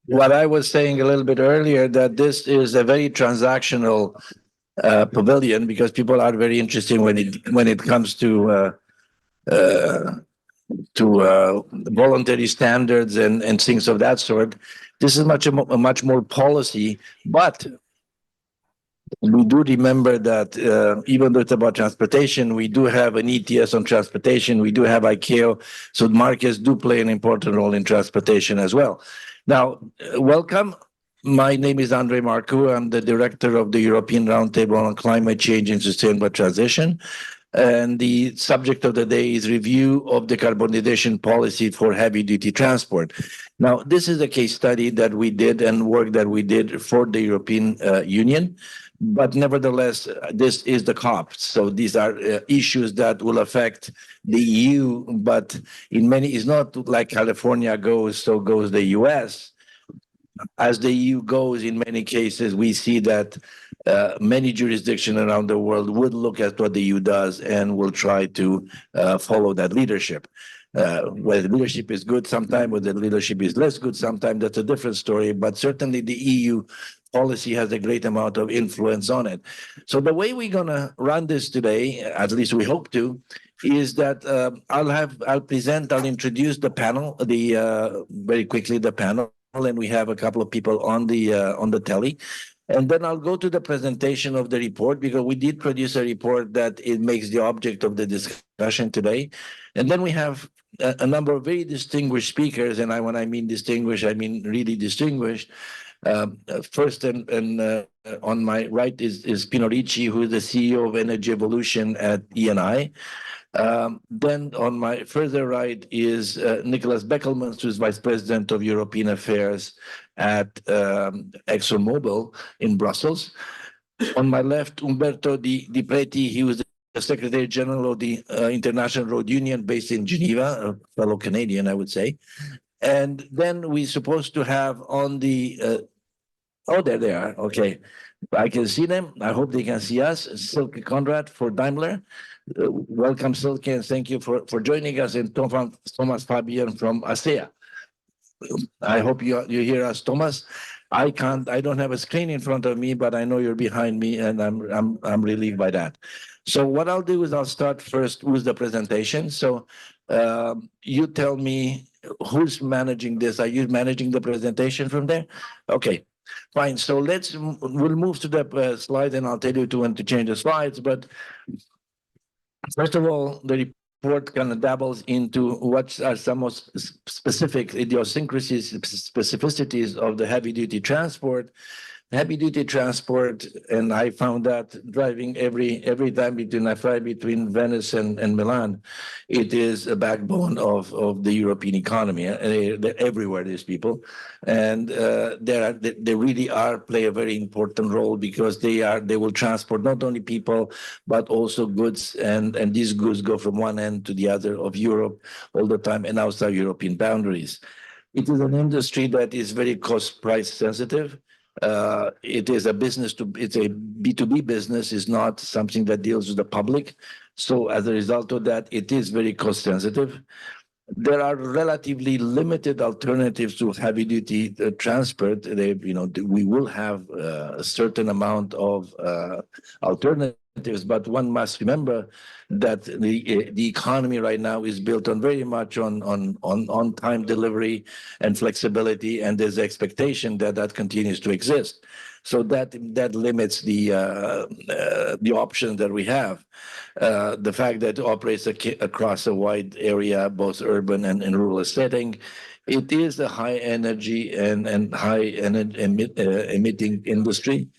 what I was saying a little bit earlier, that this is a very transactional pavilion, because people are very interested when it comes uh, to voluntary standards and things of that sort. This is a much more policy, but we do remember that even though it's about transportation, we do have an ETS on transportation. We do have ICAO, so markets do play an important role in transportation as well. Now, welcome. My name is Andre Marcu. I'm the director of the European Roundtable on Climate Change and Sustainable Transition. And the subject of the day is review of decarbonization policy for heavy duty transport. Now, this is a case study that we did and work that we did for the European Union. But nevertheless, this is the COP. So these are issues that will affect the EU, but in many, it's not like California goes, so goes the US. As the EU goes, in many cases, we see that many jurisdictions around the world would look at what the EU does and will try to follow that leadership. Whether leadership is good sometimes, whether leadership is less good sometimes, that's a different story. But certainly the EU policy has a great amount of influence on it. So the way we're going to run this today, at least we hope to, is that I'll introduce the panel, very quickly the panel, and we have a couple of people on the telly. And then I'll go to the presentation of the report, because we did produce a report that it makes the object of the discussion today. And then we have a number of very distinguished speakers, and when I mean distinguished, I mean really distinguished. First, on my right is Pino Ricci, who is the CEO of Energy Evolution at ENI. Then on my further right is Nicholas Beckelman, who is Vice President of European Affairs at ExxonMobil in Brussels. On my left, Umberto Di Preti, he was the Secretary General of the International Road Union based in Geneva, a fellow Canadian, I would say. And then we're supposed to have on the, oh, there they are. Okay. I can see them. I hope they can see us. Silke Conrad for Daimler. Welcome, Silke, and thank you for joining us. And Thomas Fabian from ASEA. I hope you hear us, Thomas. I don't have a screen in front of me, but I know you're behind me, and I'm relieved by that. So what I'll do is I'll start first with the presentation. So you tell me who's managing this. Are you managing the presentation from there? Okay. Fine. So we'll move to the slide, and I'll tell you when to change the slides. But first of all, the report kind of dabbles into what are some most specific idiosyncrasies, specificities of the heavy duty transport. Heavy duty transport, and I found that driving every time I fly between Venice and Milan, it is a backbone of the European economy. They're everywhere, these people, and they really play a very important role, because they will transport not only people but also goods, and these goods go from one end to the other of Europe all the time and outside European boundaries. It is an industry that is very cost price sensitive. It is it's a B2B business, is not something that deals with the public. So as a result of that, it is very cost sensitive. There are relatively limited alternatives to heavy duty transport. We will have a certain amount of alternatives, but one must remember that the economy right now is built on very much on time delivery and flexibility, and there's expectation that continues to exist. So that limits the options that we have. The fact that it operates across a wide area, both urban and rural setting, it is a high energy and high emitting industry.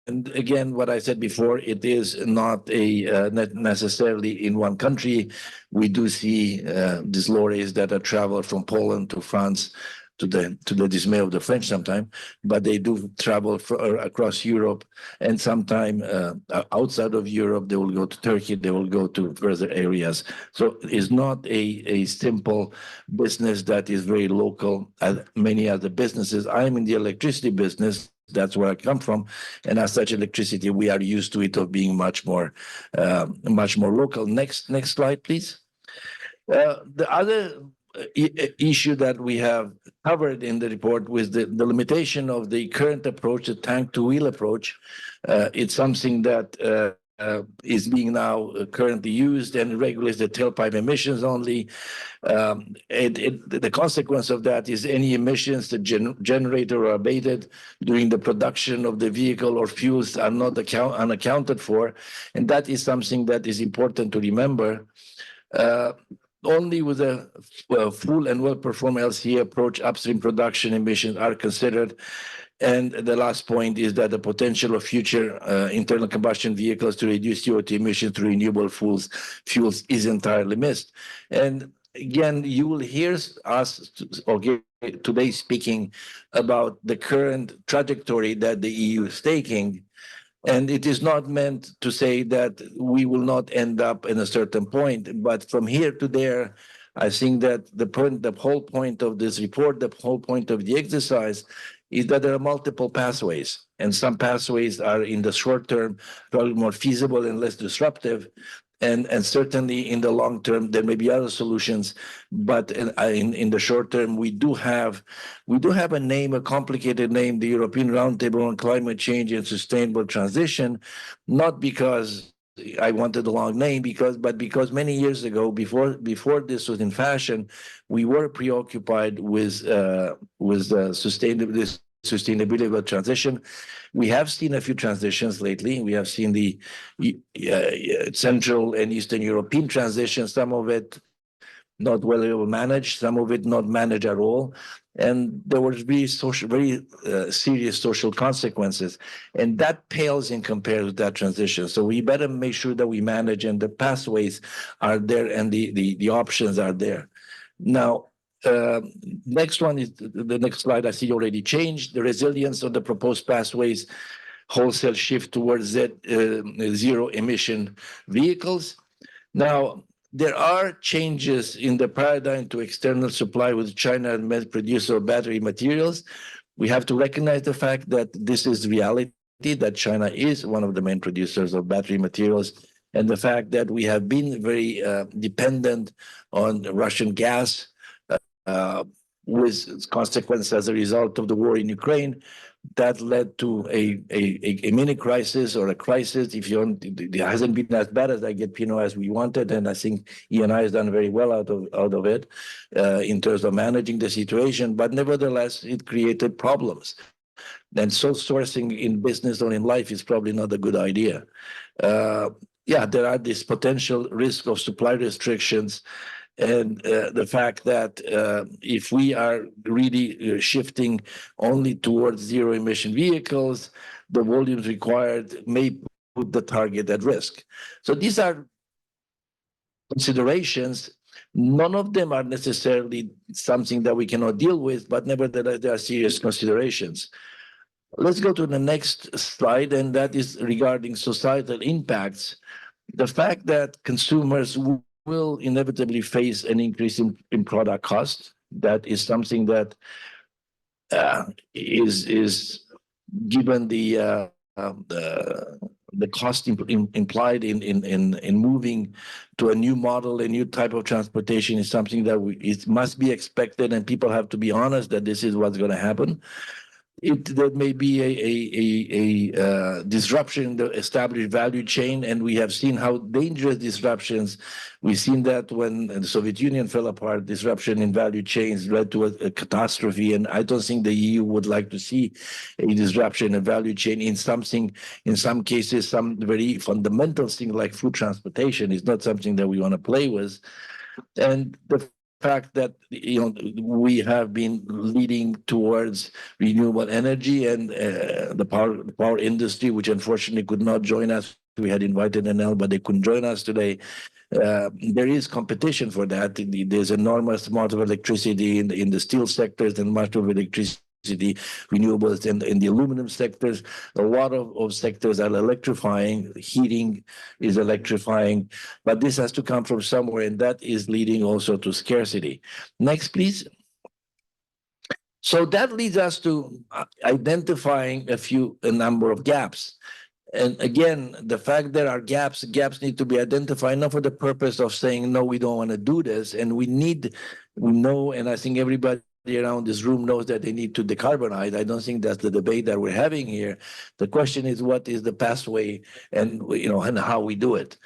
And again, what I said before, it is not necessarily in one country. We do see these lorries that are travel from Poland to France, to the dismay of the French sometimes, but they do travel across Europe, and sometime outside of Europe, they will go to Turkey, they will go to further areas. So it's not a simple business that is very local, as many other businesses. I'm in the electricity business. That's where I come from, and as such, electricity, we are used to it of being much more local. Next slide, please. The other issue that we have covered in the report was the limitation of the current approach, the tank-to-wheel approach. It's something that is being now currently used and regulates the tailpipe emissions only. The consequence of that is any emissions that generated or abated during the production of the vehicle or fuels are not unaccounted for. And that is something that is important to remember. Only with a full and well-performed LCA approach, upstream production emissions are considered. And the last point is that the potential of future internal combustion vehicles to reduce CO2 emissions through renewable fuels is entirely missed. And again, you will hear us today speaking about the current trajectory that the EU is taking. And it is not meant to say that we will not end up in a certain point, but from here to there, I think that the whole point of this report, the whole point of the exercise is that there are multiple pathways, and some pathways are in the short term probably more feasible and less disruptive. And certainly in the long term, there may be other solutions, but in the short term, we do have a name, a complicated name, the European Roundtable on Climate Change and Sustainable Transition, not because I wanted a long name, but because many years ago, before this was in fashion, we were preoccupied with sustainability of transition. We have seen a few transitions lately. We have seen the Central and Eastern European transition, some of it not well managed, some of it not managed at all. And there were very serious social consequences. And that pales in comparison to that transition. So we better make sure that we manage and the pathways are there and the options are there. Now, next one is the next slide. I see already changed the resilience of the proposed pathways, wholesale shift towards zero emission vehicles. Now, there are changes in the paradigm to external supply with China and main producer of battery materials. We have to recognize the fact that this is reality, that China is one of the main producers of battery materials, and the fact that we have been very dependent on Russian gas, with consequences as a result of the war in Ukraine, that led to a mini crisis or a crisis. If you want, it hasn't been as bad as I get Pinot as we wanted, and I think E&I has done very well out of it in terms of managing the situation. But nevertheless, it created problems. And sole sourcing in business or in life is probably not a good idea. Yeah, there are this potential risk of supply restrictions. And the fact that if we are really shifting only towards zero emission vehicles, the volumes required may put the target at risk. So these are considerations. None of them are necessarily something that we cannot deal with, but nevertheless, there are serious considerations. Let's go to the next slide, and that is regarding societal impacts. The fact that consumers will inevitably face an increase in product cost. That is something that is given the cost implied in moving to a new model, a new type of transportation is something that it must be expected, and people have to be honest that this is what's going to happen. There may be a disruption in the established value chain, and we have seen how dangerous disruptions. We've seen that when the Soviet Union fell apart, disruption in value chains led to a catastrophe, and I don't think the EU would like to see a disruption in value chain in some cases, some very fundamental thing like food transportation is not something that we want to play with. And the fact that we have been leading towards renewable energy and the power industry, which unfortunately could not join us. We had invited NL, but they couldn't join us today. There is competition for that. There's enormous amount of electricity in the steel sectors and much of electricity renewables in the aluminum sectors. A lot of sectors are electrifying. Heating is electrifying, but this has to come from somewhere, and that is leading also to scarcity. Next, please. So that leads us to identifying a number of gaps. And again, the fact there are gaps need to be identified, not for the purpose of saying, no, we don't want to do this. And we know, and I think everybody around this room knows that they need to decarbonize. I don't think that's the debate that we're having here. The question is, what is the pathway and, and how we do it.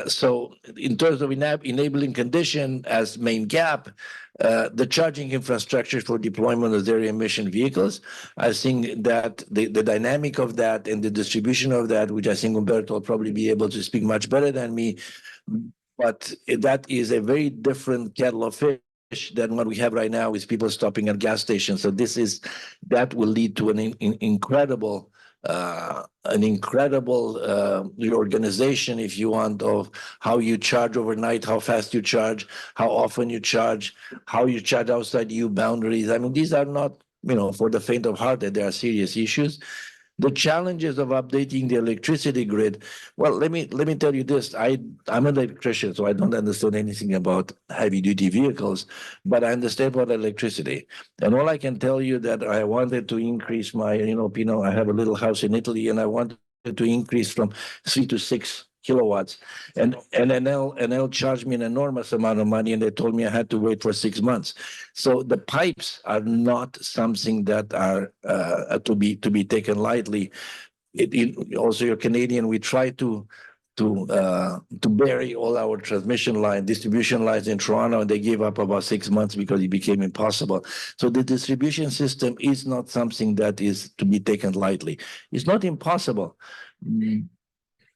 So in terms of enabling condition as main gap, the charging infrastructure for deployment of zero emission vehicles. I think that the dynamic of that and the distribution of that, which I think Umberto will probably be able to speak much better than me, but that is a very different kettle of fish than what we have right now with people stopping at gas stations. So that will lead to an incredible reorganization, if you want, of how you charge overnight, how fast you charge, how often you charge, how you charge outside EU boundaries. I mean, these are not, for the faint of heart, that they are serious issues. The challenges of updating the electricity grid. Well, let me tell you this. I'm an electrician, so I don't understand anything about heavy-duty vehicles, but I understand about electricity. And all I can tell you that I wanted to increase my, I have a little house in Italy, and I wanted to increase from 3 to 6 kilowatts, and NL charged me an enormous amount of money, and they told me I had to wait for 6 months. So the pipes are not something that are to be taken lightly. Also, you're Canadian. We try to bury all our distribution lines in Toronto, and they gave up about 6 months because it became impossible. So the distribution system is not something that is to be taken lightly. It's not impossible.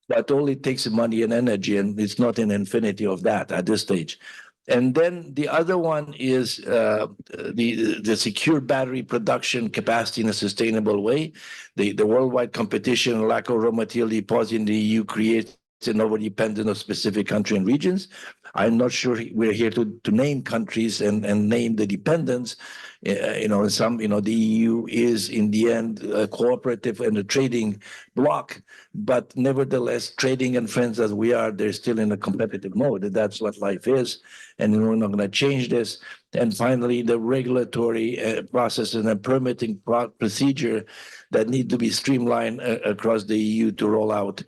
But only takes money and energy, and it's not an infinity of that at this stage. And then the other one is the secure battery production capacity in a sustainable way. The worldwide competition, lack of raw material deposit in the EU creates an over-dependence of specific country and regions. I'm not sure we're here to name countries and name the dependents. The EU is in the end a cooperative and a trading bloc, but nevertheless, trading and friends as we are, they're still in a competitive mode. That's what life is, and we're not going to change this. And finally, the regulatory process and the permitting procedure that need to be streamlined across the EU to roll out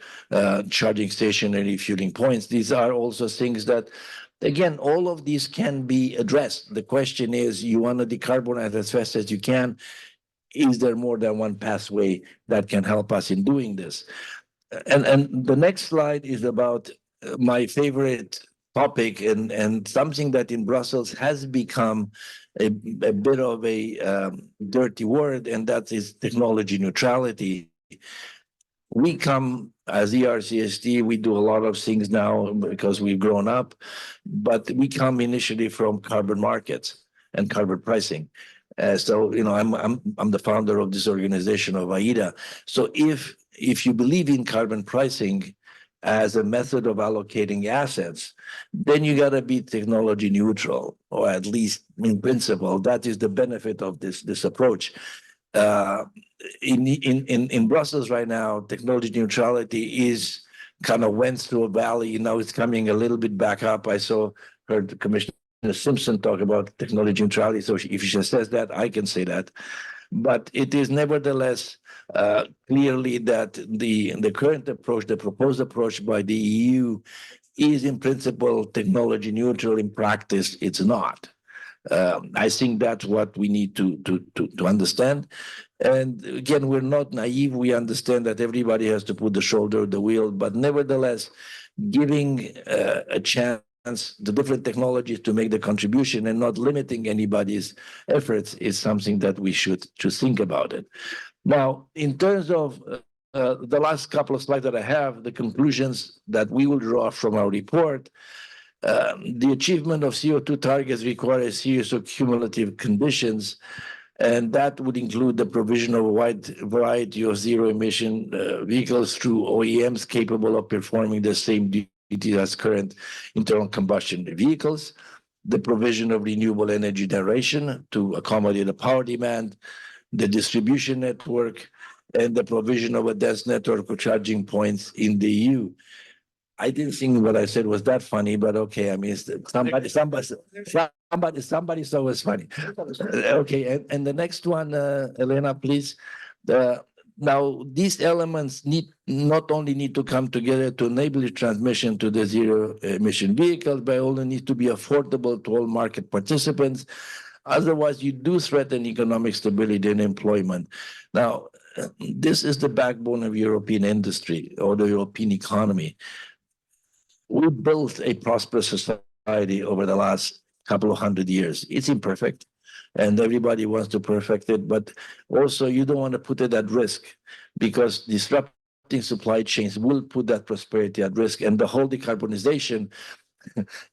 charging station and refueling points. These are also things that, again, all of these can be addressed. The question is, you want to decarbonize as fast as you can. Is there more than one pathway that can help us in doing this? And the next slide is about my favorite topic and something that in Brussels has become a bit of a dirty word, and that is technology neutrality. We come as ERCST, we do a lot of things now because we've grown up, but we come initially from carbon markets and carbon pricing. So I'm the founder of this organization of AIDA. So if you believe in carbon pricing as a method of allocating assets, then you got to be technology neutral, or at least in principle. That is the benefit of this approach. In Brussels right now, technology neutrality is kind of went through a valley. Now it's coming a little bit back up. Heard Commissioner Simpson talk about technology neutrality. So if she says that, I can say that. But it is nevertheless clearly that the current approach, the proposed approach by the EU, is in principle technology neutral. In practice, it's not. I think that's what we need to understand. And again, we're not naive. We understand that everybody has to put the shoulder to the wheel, but nevertheless, giving a chance the different technologies to make the contribution and not limiting anybody's efforts is something that we should think about it. Now, in terms of the last couple of slides that I have, the conclusions that we will draw from our report, the achievement of CO2 targets require a series of cumulative conditions, and that would include the provision of a wide variety of zero-emission vehicles through OEMs capable of performing the same duty as current internal combustion vehicles, the provision of renewable energy generation to accommodate the power demand, the distribution network, and the provision of a dense network of charging points in the EU. I didn't think what I said was that funny, but okay. I mean, somebody thought it was funny. Okay, and the next one, Elena, please. Now, these elements not only need to come together to enable the transmission to the zero-emission vehicles, but also need to be affordable to all market participants. Otherwise, you do threaten economic stability and employment. Now, this is the backbone of European industry or the European economy. We built a prosperous society over the last couple of 100 years. It's imperfect, and everybody wants to perfect it, but also you don't want to put it at risk, because disrupting supply chains will put that prosperity at risk. And the whole decarbonization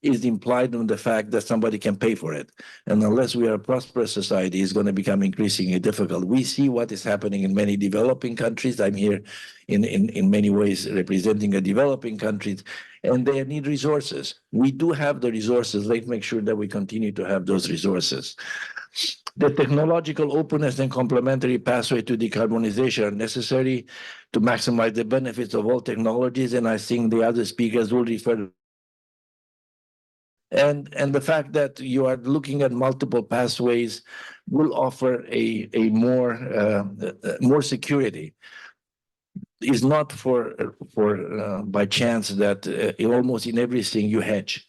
is implied on the fact that somebody can pay for it. And unless we are a prosperous society, it's going to become increasingly difficult. We see what is happening in many developing countries. I'm here in many ways representing a developing countries, and they need resources. We do have the resources. Let's make sure that we continue to have those resources. The technological openness and complementary pathway to decarbonization are necessary to maximize the benefits of all technologies, and I think the other speakers will refer. And the fact that you are looking at multiple pathways will offer a more security. It's not by chance that almost in everything you hedge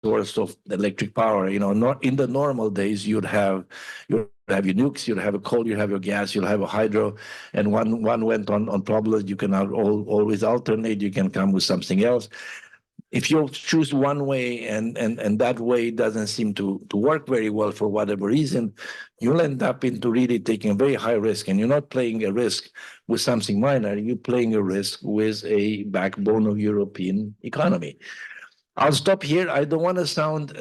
source of electric power. Not in the normal days, you'd have your nukes, you'd have a coal, you have your gas, you'll have a hydro, and one went on problems. You can always alternate. You can come with something else. If you choose one way and that way doesn't seem to work very well for whatever reason, you'll end up into really taking a very high risk. And you're not playing a risk with something minor. You're playing a risk with a backbone of European economy. I'll stop here. I don't want to sound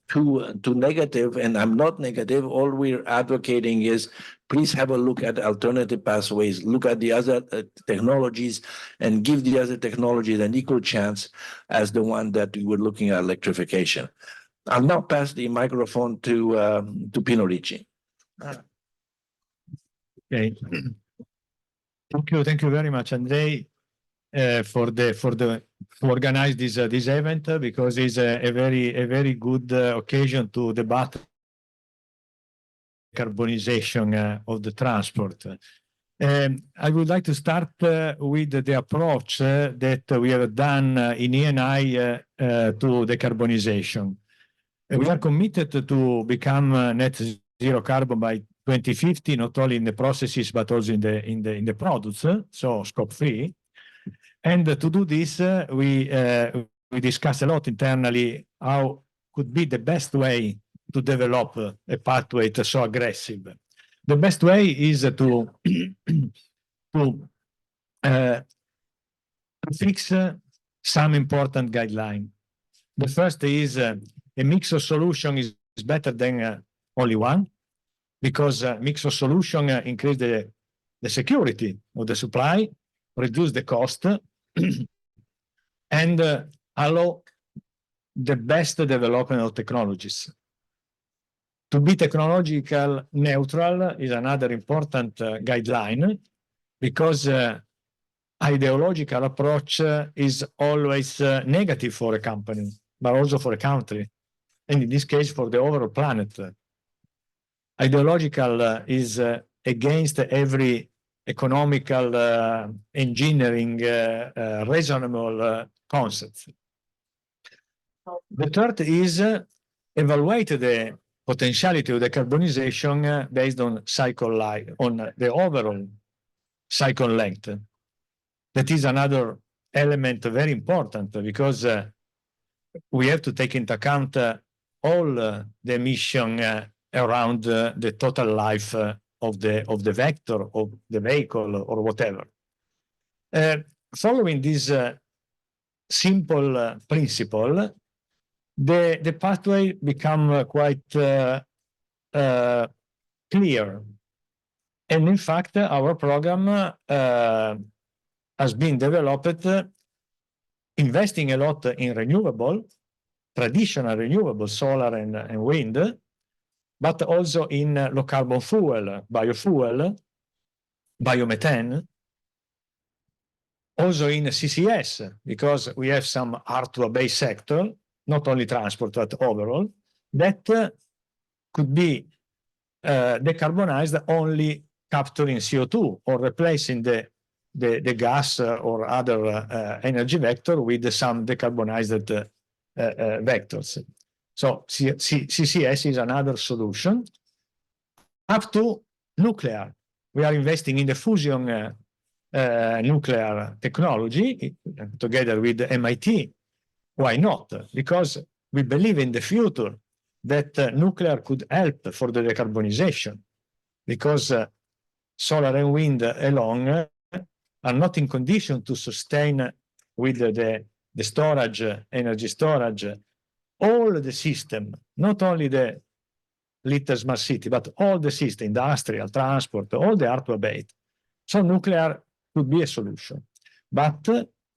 too negative, and I'm not negative. All we're advocating is please have a look at alternative pathways, look at the other technologies, and give the other technologies an equal chance as the one that we were looking at, electrification. I'll now pass the microphone to Pino Ricci. Okay. Thank you very much, Andrei, to organize this event, because it's a very good occasion to debate decarbonization of the transport. I would like to start with the approach that we have done in Eni to decarbonization. We are committed to become net zero carbon by 2050, not only in the processes but also in the products, so scope 3. And to do this, we discuss a lot internally how could be the best way to develop a pathway that's so aggressive. The best way is to fix some important guideline. The first is a mix of solution is better than only one, because mix of solution increase the security of the supply, reduce the cost, and allow the best development of technologies. To be technological neutral is another important guideline, because ideological approach is always negative for a company, but also for a country, and in this case for the overall planet. Ideological is against every economical engineering reasonable concept. The third is evaluate the potentiality of decarbonization based on cycle life, on the overall cycle length. That is another element very important, because we have to take into account all the emission around the total life of the vector, of the vehicle, or whatever. Following this simple principle, the pathway become quite clear. And in fact, our program has been developed investing a lot in renewable, traditional renewable, solar and wind, but also in low carbon fuel, biofuel, biomethane, also in CCS, because we have some hard-to-abate sector, not only transport, but overall, that could be decarbonized only capturing CO2 or replacing the gas or other energy vector with some decarbonized vectors. So CCS is another solution. Up to nuclear. We are investing in the fusion nuclear technology together with MIT. Why not? Because we believe in the future that nuclear could help for the decarbonization, because solar and wind alone are not in condition to sustain with the storage, energy storage, all the system, not only the little smart city, but all the system, industrial, transport, all the hard to abate. So nuclear could be a solution, but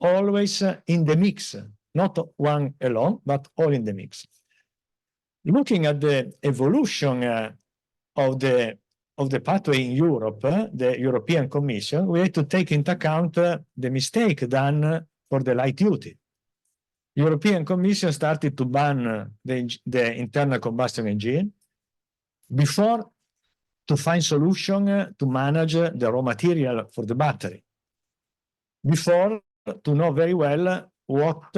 always in the mix, not one alone, but all in the mix. Looking at the evolution of the pathway in Europe, the European Commission, we have to take into account the mistake done for the light duty. European Commission started to ban the internal combustion engine before to find solution to manage the raw material for the battery, before to know very well what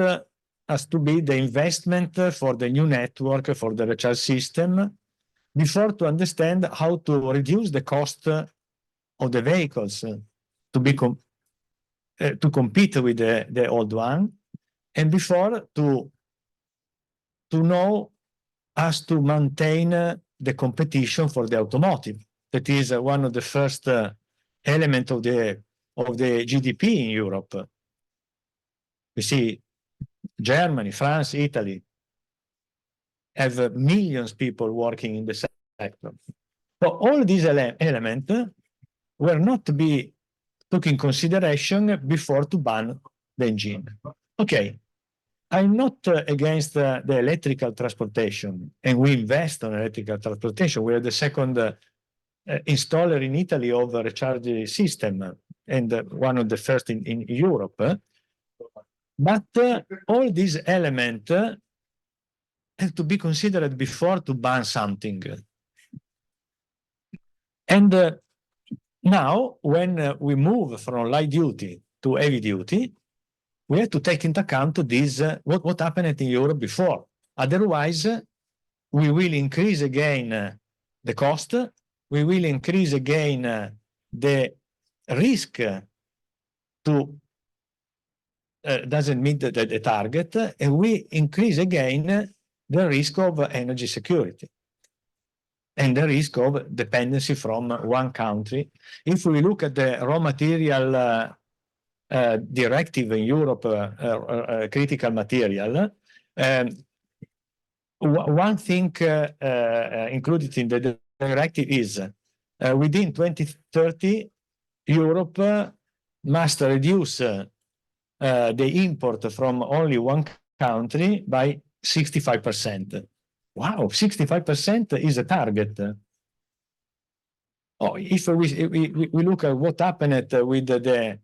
has to be the investment for the new network, for the recharge system, before to understand how to reduce the cost of the vehicles to compete with the old one, and before to know how to maintain the competition for the automotive. That is one of the first elements of the GDP in Europe. We see Germany, France, Italy have millions of people working in the sector. So all these elements were not to be taken in consideration before to ban the engine. Okay, I'm not against the electrical transportation, and we invest on electrical transportation. We are the second installer in Italy of a recharge system, and one of the first in Europe. But all these elements have to be considered before to ban something. And now, when we move from light duty to heavy duty, we have to take into account this, what happened in Europe before. Otherwise, we will increase again the cost, we will increase again the risk to doesn't meet the target, and we increase again the risk of energy security and the risk of dependency from one country. If we look at the raw material directive in Europe, critical material, one thing included in the directive is within 2030, Europe must reduce the import from only one country by 65%. Wow, 65% is a target. Oh, if we look at what happened with the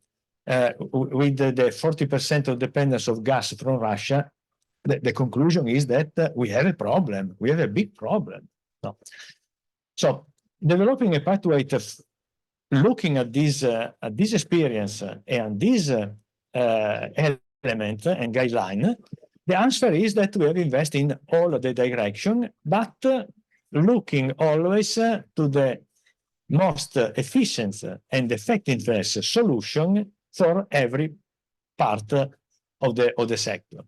40% of dependence of gas from Russia, the conclusion is that we have a problem. We have a big problem. No. So developing a pathway to looking at this experience and this element and guideline, the answer is that we have invested in all of the direction, but looking always to the most efficient and effective solution for every part of the sector.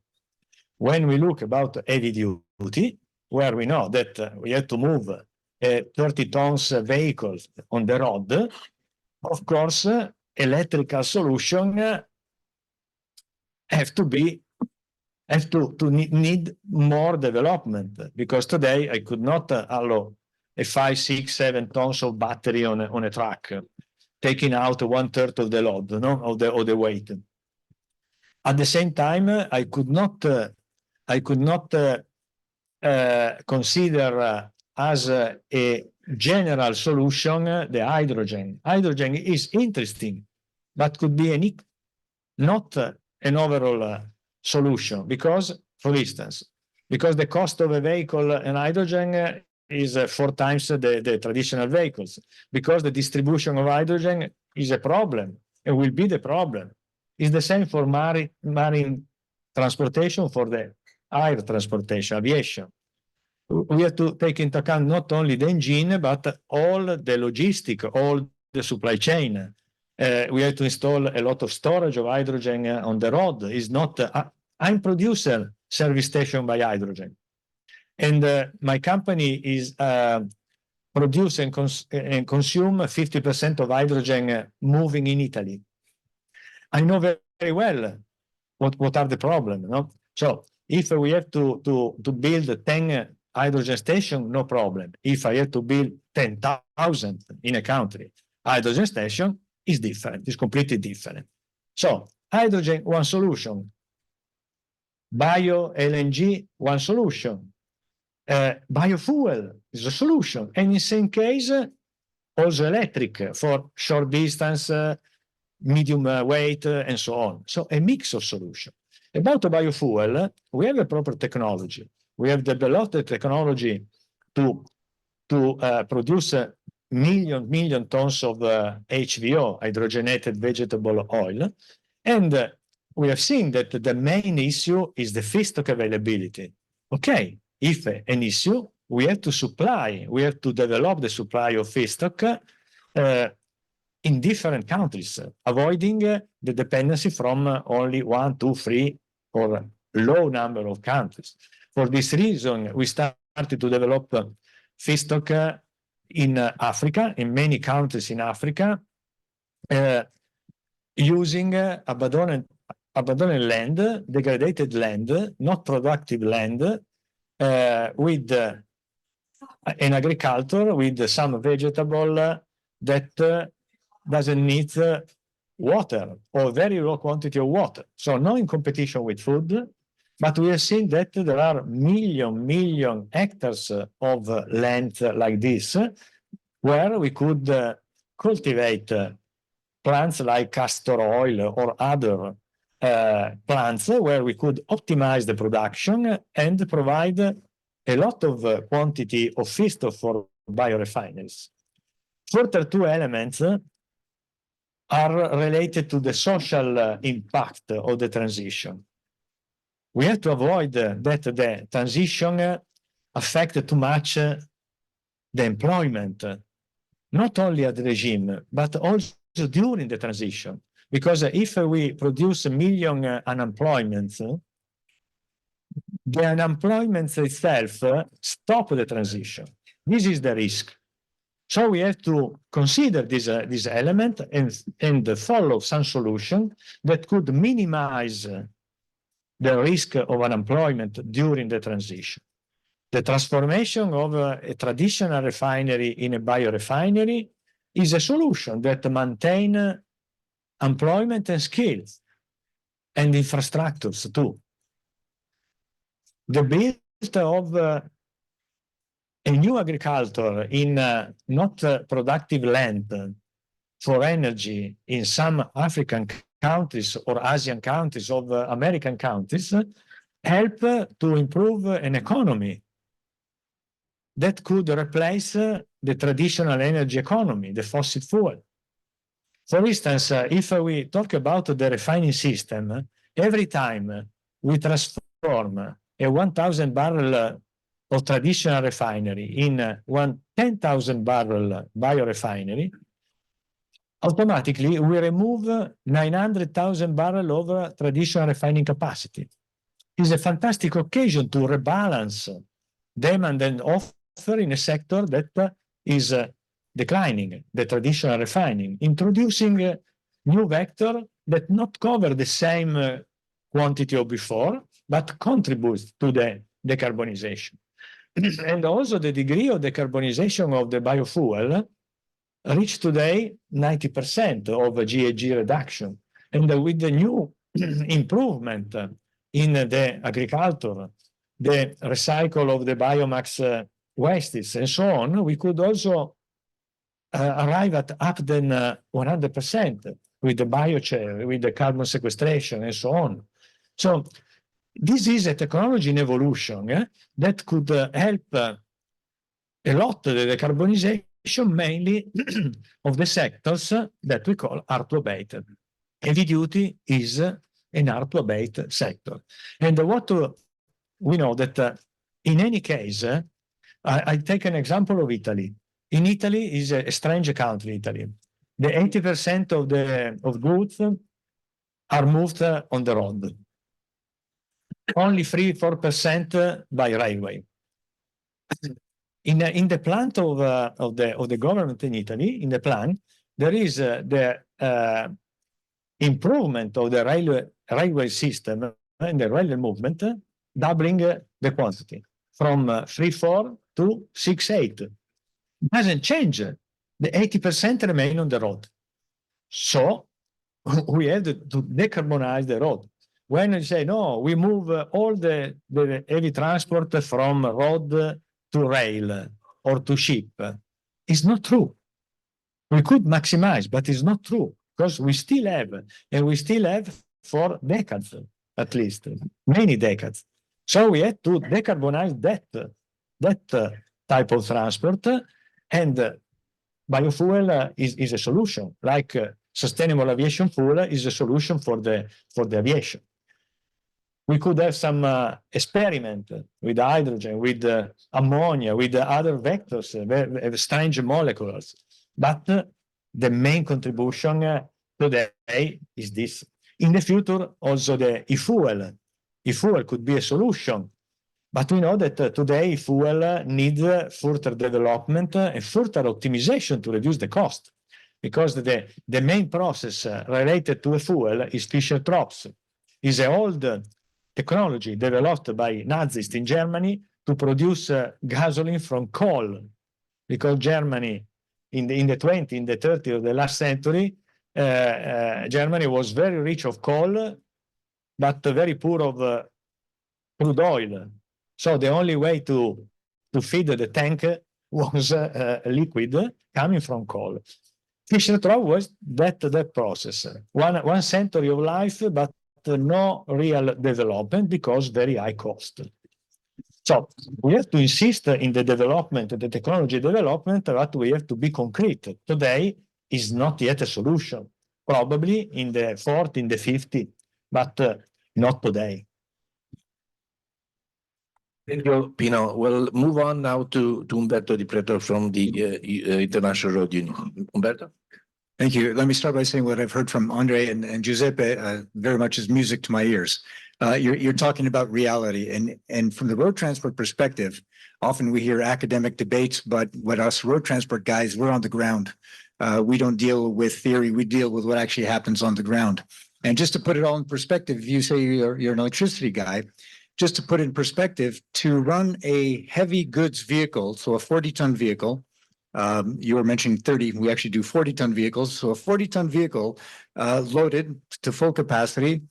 When we look about heavy duty, where we know that we have to move 30 tons vehicles on the road, of course, electrical solution have to need more development, because today I could not allow a 5, 6, 7 tons of battery on a truck, taking out 1/3 of the load, no, of the weight. At the same time, I could not consider as a general solution the hydrogen. Hydrogen is interesting, but could be not an overall solution, because, for instance, because the cost of a vehicle and hydrogen is 4 times the traditional vehicles, because the distribution of hydrogen is a problem and will be the problem. It's the same for marine transportation, for the air transportation, aviation. We have to take into account not only the engine, but all the logistic, all the supply chain. We have to install a lot of storage of hydrogen on the road. It's not, I'm producer service station by hydrogen. And my company is produce and consume 50% of hydrogen moving in Italy. I know very well what are the problems. No? So if we have to build 10 hydrogen station, no problem. If I have to build 10,000 in a country, hydrogen station is different, it's completely different. So hydrogen, one solution. Bio LNG, one solution. Biofuel is a solution. And in the same case, also electric for short distance, medium weight, and so on. So a mix of solutions. About the biofuel, we have a proper technology. We have developed the technology to produce million tons of HVO, hydrogenated vegetable oil. And we have seen that the main issue is the feedstock availability. Okay, if an issue, we have to supply, we have to develop the supply of feedstock in different countries, avoiding the dependency from only 1, 2, 3, or low number of countries. For this reason, we started to develop feedstock in Africa, in many countries in Africa, using abandoned land, degraded land, not productive land, with an agriculture with some vegetable that doesn't need water or very low quantity of water. So not in competition with food, but we have seen that there are million hectares of land like this, where we could cultivate plants like castor oil or other plants, where we could optimize the production and provide a lot of quantity of feedstock for biorefineries. Further two elements are related to the social impact of the transition. We have to avoid that the transition affect too much the employment, not only at the regime, but also during the transition. Because if we produce a million unemployments, the unemployment itself stop the transition. This is the risk. So we have to consider this element and follow some solution that could minimize the risk of unemployment during the transition. The transformation of a traditional refinery in a biorefinery is a solution that maintains employment and skills and infrastructures too. The build of a new agriculture in not productive land for energy in some African countries or Asian countries or American countries help to improve an economy that could replace the traditional energy economy, the fossil fuel. For instance, if we talk about the refining system, every time we transform a 1,000 barrel of traditional refinery in 10,000 barrel biorefinery, automatically we remove 900,000 barrels of traditional refining capacity. It's a fantastic occasion to rebalance demand and offer in a sector that is declining, the traditional refining, introducing new vector that not cover the same quantity of before, but contributes to the decarbonization. And also the degree of decarbonization of the biofuel reached today 90% of GHG reduction. And with the new improvement in the agriculture, the recycle of the biomass wastes and so on, we could also arrive at up than 100% with the biochar, with the carbon sequestration and so on. So this is a technology in evolution that could help a lot of the decarbonization mainly of the sectors that we call hard-to-abate. Heavy duty is an hard-to-abate sector. And what we know that in any case, I take an example of Italy. In Italy is a strange country, Italy. The 80% of goods are moved on the road. Only 3-4% by railway. In the plan of the government in Italy, in the plan, there is the improvement of the railway system and the railway movement, doubling the quantity from 3.4 to 6.8. It doesn't change. The 80% remain on the road. So we have to decarbonize the road. When you say, no, we move all the heavy transport from road to rail or to ship, it's not true. We could maximize, but it's not true, because we still have, and we still have for decades, at least, many decades. So we have to decarbonize that type of transport, and biofuel is a solution, like sustainable aviation fuel is a solution for the aviation. We could have some experiment with hydrogen, with ammonia, with other vectors, strange molecules. But the main contribution today is this. In the future, also the e-fuel. E-fuel could be a solution. But we know that today fuel needs further development and further optimization to reduce the cost. Because the main process related to a fuel is Fischer-Tropsch. It's an old technology developed by Nazis in Germany to produce gasoline from coal. Because Germany, in the 20s, in the 30s of the last century, Germany was very rich of coal, but very poor of crude oil. So the only way to feed the tank was liquid coming from coal. Fischer-Tropsch was that process. One century of life, but no real development because very high cost. So we have to insist in the development, the technology development, but we have to be concrete. Today is not yet a solution. Probably in the 40, in the 50, but not today. Thank you, Pino. We'll move on now to Umberto Di Preto from the International Road Union. Umberto? Thank you. Let me start by saying what I've heard from Andre and Giuseppe very much is music to my ears. You're talking about reality, and from the road transport perspective, often we hear academic debates, but what us road transport guys, we're on the ground. We don't deal with theory, we deal with what actually happens on the ground. And just to put it all in perspective, you say you're an electricity guy, just to put it in perspective, to run a heavy goods vehicle, so a 40-ton vehicle, you were mentioning 30, we actually do 40-ton vehicles. So a 40-ton vehicle loaded to full capacity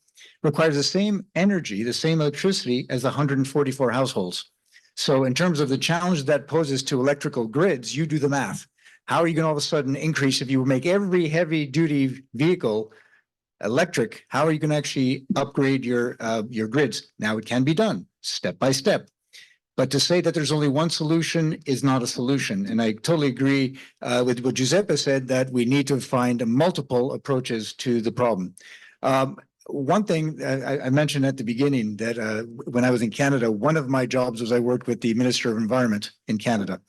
requires the same energy, the same electricity as 144 households. So in terms of the challenge that poses to electrical grids, you do the math. How are you going to all of a sudden increase if you make every heavy-duty vehicle electric? How are you going to actually upgrade your grids? Now, it can be done step by step. But to say that there's only one solution is not a solution. And I totally agree with what Giuseppe said, that we need to find multiple approaches to the problem. One thing I mentioned at the beginning, that when I was in Canada, one of my jobs was I worked with the Minister of Environment in Canada.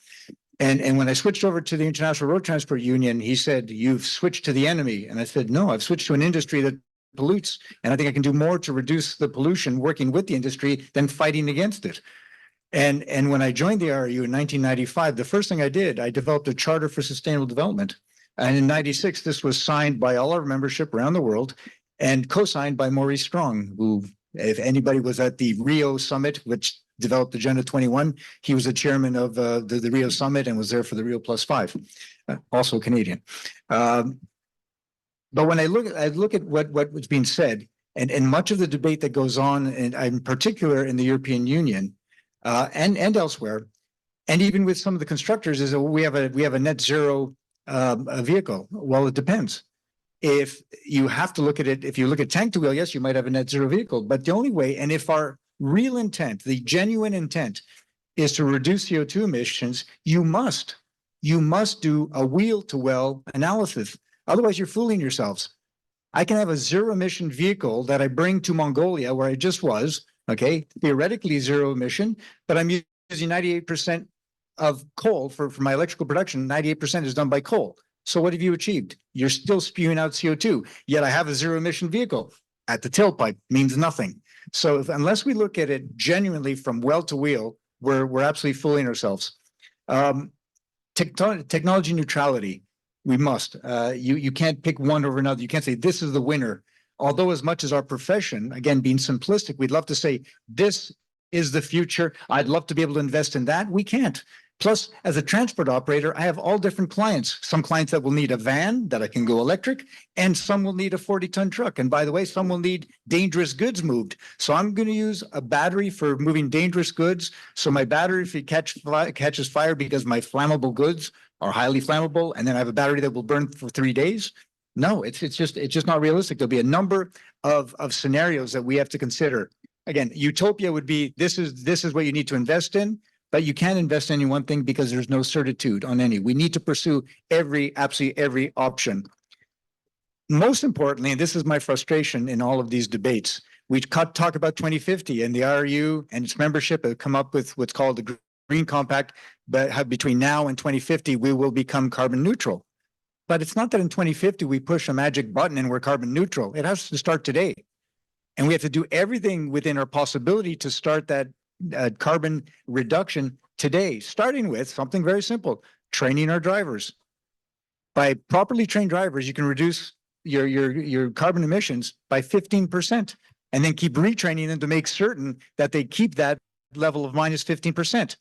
And when I switched over to the International Road Transport Union, he said, "You've switched to the enemy." And I said, "No, I've switched to an industry that pollutes. And I think I can do more to reduce the pollution working with the industry than fighting against it." And when I joined the RU in 1995, the first thing I did, I developed a charter for sustainable development. And in 96, this was signed by all our membership around the world and co-signed by Maurice Strong, who, if anybody was at the Rio Summit, which developed Agenda 21, he was the chairman of the Rio Summit and was there for the Rio +5, also Canadian. But when I look at what was being said, and much of the debate that goes on, and in particular in the European Union, and elsewhere, and even with some of the constructors, is that we have a net zero vehicle. Well, it depends. If you have to look at it, if you look at tank to wheel, yes, you might have a net zero vehicle. But the only way, and if our real intent, the genuine intent, is to reduce CO2 emissions, you must do a wheel-to-well analysis. Otherwise, you're fooling yourselves. I can have a zero emission vehicle that I bring to Mongolia, where I just was, okay, theoretically zero emission, but I'm using 98% of coal for my electrical production. 98% is done by coal. So what have you achieved? You're still spewing out CO2, yet I have a zero emission vehicle. At the tailpipe means nothing. So unless we look at it genuinely from well to wheel, we're absolutely fooling ourselves. Technology neutrality, we must. You can't pick one over another. You can't say this is the winner. Although as much as our profession, again, being simplistic, we'd love to say this is the future. I'd love to be able to invest in that. We can't. Plus, as a transport operator, I have all different clients. Some clients that will need a van that I can go electric, and some will need a 40-ton truck. And by the way, some will need dangerous goods moved. So I'm going to use a battery for moving dangerous goods. So my battery, if it catches fire because my flammable goods are highly flammable, and then I have a battery that will burn for 3 days. No, it's just not realistic. There'll be a number of scenarios that we have to consider. Again, utopia would be this is what you need to invest in. But you can't invest in any one thing because there's no certitude on any. We need to pursue absolutely every option. Most importantly, and this is my frustration in all of these debates, we talk about 2050 and the RU and its membership have come up with what's called the Green Compact, but between now and 2050, we will become carbon neutral. But it's not that in 2050, we push a magic button and we're carbon neutral. It has to start today. And we have to do everything within our possibility to start that carbon reduction today, starting with something very simple, training our drivers. By properly trained drivers, you can reduce your carbon emissions by 15%, and then keep retraining them to make certain that they keep that level of minus 15%.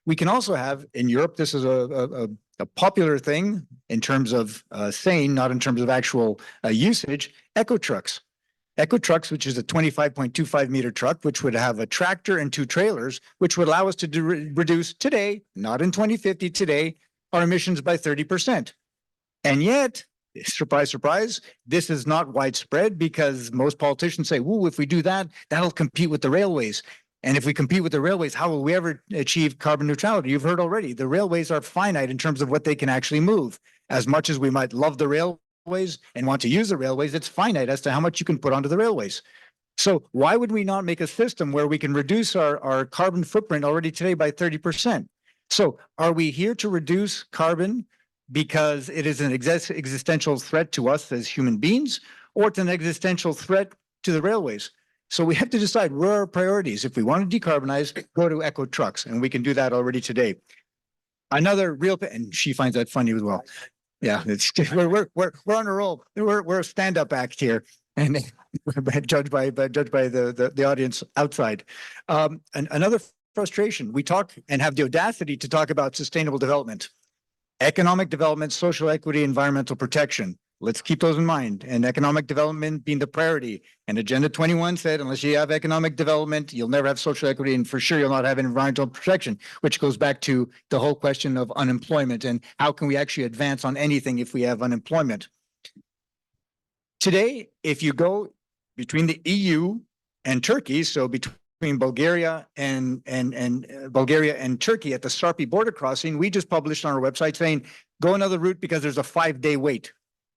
We can also have, in Europe, this is a popular thing in terms of saying, not in terms of actual usage, eco trucks. Eco trucks, which is a 25.25 meter truck, which would have a tractor and 2 trailers, which would allow us to reduce today, not in 2050, today, our emissions by 30%. And yet, surprise, surprise, this is not widespread because most politicians say, "Ooh, if we do that, that'll compete with the railways." And if we compete with the railways, how will we ever achieve carbon neutrality? You've heard already, the railways are finite in terms of what they can actually move. As much as we might love the railways and want to use the railways, it's finite as to how much you can put onto the railways. So why would we not make a system where we can reduce our carbon footprint already today by 30%? So are we here to reduce carbon because it is an existential threat to us as human beings, or it's an existential threat to the railways? So we have to decide where our priorities. If we want to decarbonize, go to eco trucks, and we can do that already today. Another real, and she finds that funny as well. Yeah, it's we're on a roll. We're a stand-up act here, and judged by the audience outside. And another frustration: we talk and have the audacity to talk about sustainable development, economic development, social equity, environmental protection. Let's keep those in mind. And economic development being the priority. And Agenda 21 said, unless you have economic development, you'll never have social equity, and for sure you'll not have environmental protection, which goes back to the whole question of unemployment and how can we actually advance on anything if we have unemployment. Today, if you go between the EU and Turkey, so between Bulgaria and Turkey at the Sarpi border crossing, we just published on our website saying, go another route because there's a 5-day wait.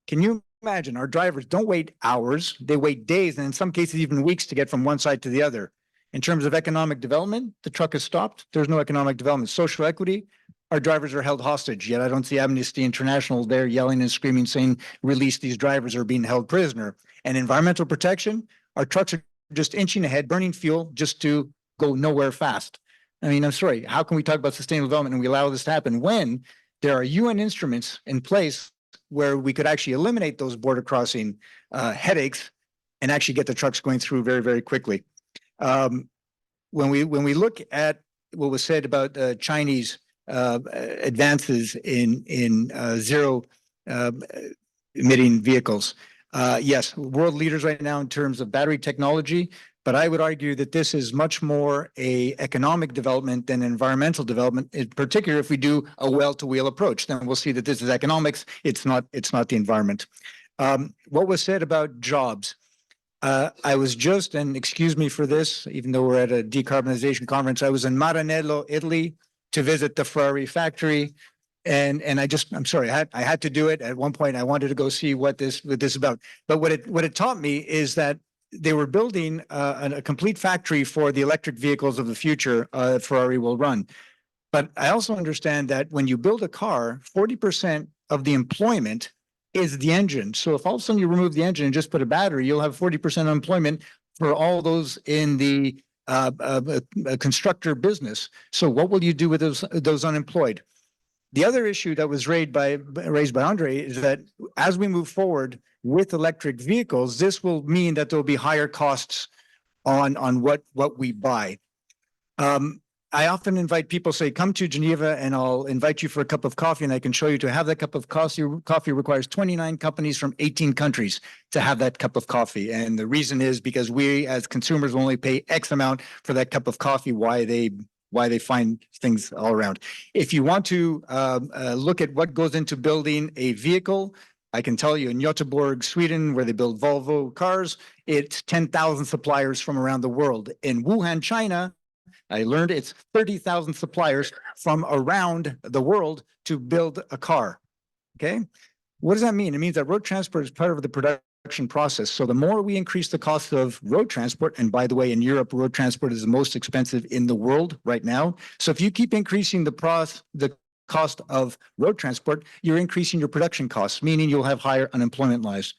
Can you imagine? Our drivers don't wait hours, they wait days, and in some cases even weeks to get from one side to the other. In terms of economic development, the truck is stopped. There's no economic development. Social equity, our drivers are held hostage, yet I don't see Amnesty International there yelling and screaming, saying, release these drivers, are being held prisoner. And environmental protection, our trucks are just inching ahead, burning fuel just to go nowhere fast. I mean, I'm sorry, how can we talk about sustainable development and we allow this to happen when there are UN instruments in place where we could actually eliminate those border crossing headaches and actually get the trucks going through very, very quickly. When we look at what was said about Chinese advances in zero emitting vehicles, yes, world leaders right now in terms of battery technology, but I would argue that this is much more a economic development than environmental development, in particular if we do a well-to-wheel approach. Then we'll see that this is economics, it's not the environment. What was said about jobs? I was just, and excuse me for this, even though we're at a decarbonization conference, I was in Maranello, Italy, to visit the Ferrari factory. And I'm sorry, I had to do it. At one point, I wanted to go see what this is about. But what it taught me is that they were building a complete factory for the electric vehicles of the future Ferrari will run. But I also understand that when you build a car, 40% of the employment is the engine. So if all of a sudden you remove the engine and just put a battery, you'll have 40% unemployment for all those in the constructor business. So what will you do with those unemployed? The other issue that was raised by Andre is that as we move forward with electric vehicles, this will mean that there will be higher costs on what we buy. I often invite people, say, come to Geneva and I'll invite you for a cup of coffee and I can show you to have that cup of coffee. Coffee requires 29 companies from 18 countries to have that cup of coffee. And the reason is because we as consumers only pay X amount for that cup of coffee, why they find things all around. If you want to look at what goes into building a vehicle, I can tell you in Göteborg, Sweden, where they build Volvo cars, it's 10,000 suppliers from around the world. In Wuhan, China, I learned it's 30,000 suppliers from around the world to build a car. Okay. What does that mean? It means that road transport is part of the production process. So the more we increase the cost of road transport, and by the way, in Europe, road transport is the most expensive in the world right now. So if you keep increasing the cost of road transport, you're increasing your production costs, meaning you'll have higher unemployment lives.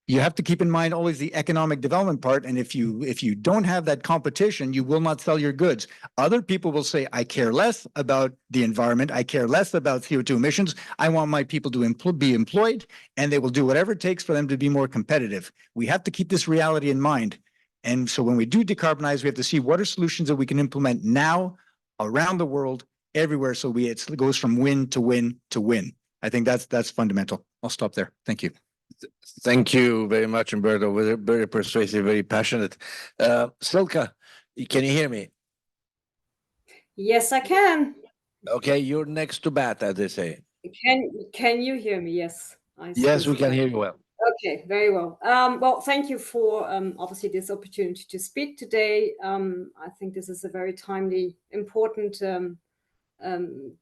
You have to keep in mind always the economic development part. And if you don't have that competition, you will not sell your goods. Other people will say, I care less about the environment. I care less about CO2 emissions. I want my people to be employed, and they will do whatever it takes for them to be more competitive. We have to keep this reality in mind. And so when we do decarbonize, we have to see what are solutions that we can implement now around the world, everywhere. So it goes from win to win to win. I think that's fundamental. I'll stop there. Thank you. Thank you very much, Umberto. Very persuasive, very passionate. Silka, can you hear me? Yes, I can. Okay, you're next to bat, as they say. Can you hear me? Yes. Yes, we can hear you well. Okay, very well. Well, thank you for obviously this opportunity to speak today. I think this is a very timely, important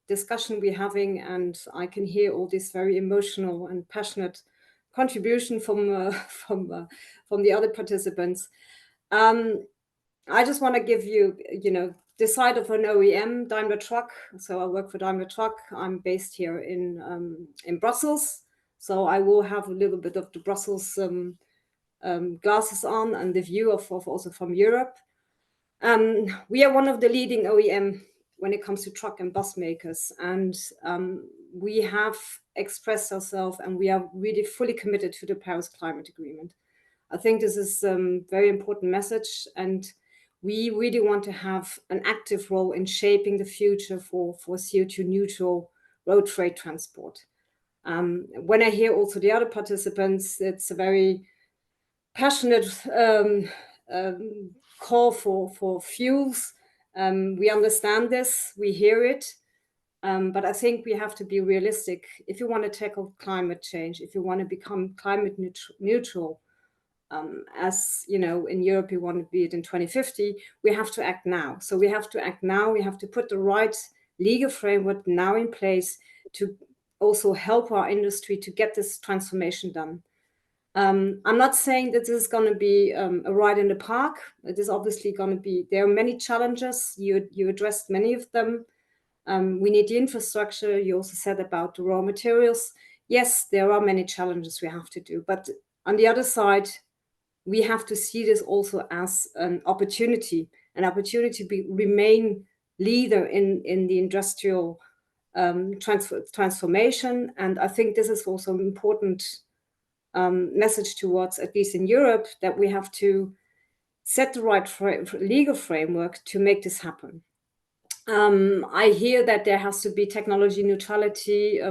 discussion we're having, and I can hear all this very emotional and passionate contribution from the other participants. I just want to give you, the side of an OEM, Daimler Truck. So I work for Daimler Truck. I'm based here in Brussels. So I will have a little bit of the Brussels glasses on and the view of also from Europe. We are one of the leading OEM when it comes to truck and bus makers. And we have expressed ourselves and we are really fully committed to the Paris Climate Agreement. I think this is a very important message, and we really want to have an active role in shaping the future for CO2 neutral road freight transport. When I hear also the other participants, it's a very passionate call for fuels. We understand this, we hear it, but I think we have to be realistic. If you want to tackle climate change, if you want to become climate neutral, as you know, in Europe, we want to be it in 2050, we have to act now. So we have to act now. We have to put the right legal framework now in place to also help our industry to get this transformation done. I'm not saying that this is going to be a ride in the park. It is obviously going to be, there are many challenges. You addressed many of them. We need the infrastructure. You also said about the raw materials. Yes, there are many challenges we have to do. But on the other side, we have to see this also as an opportunity to remain leader in the industrial transformation. And I think this is also an important message towards, at least in Europe, that we have to set the right legal framework to make this happen. I hear that there has to be technology neutrality.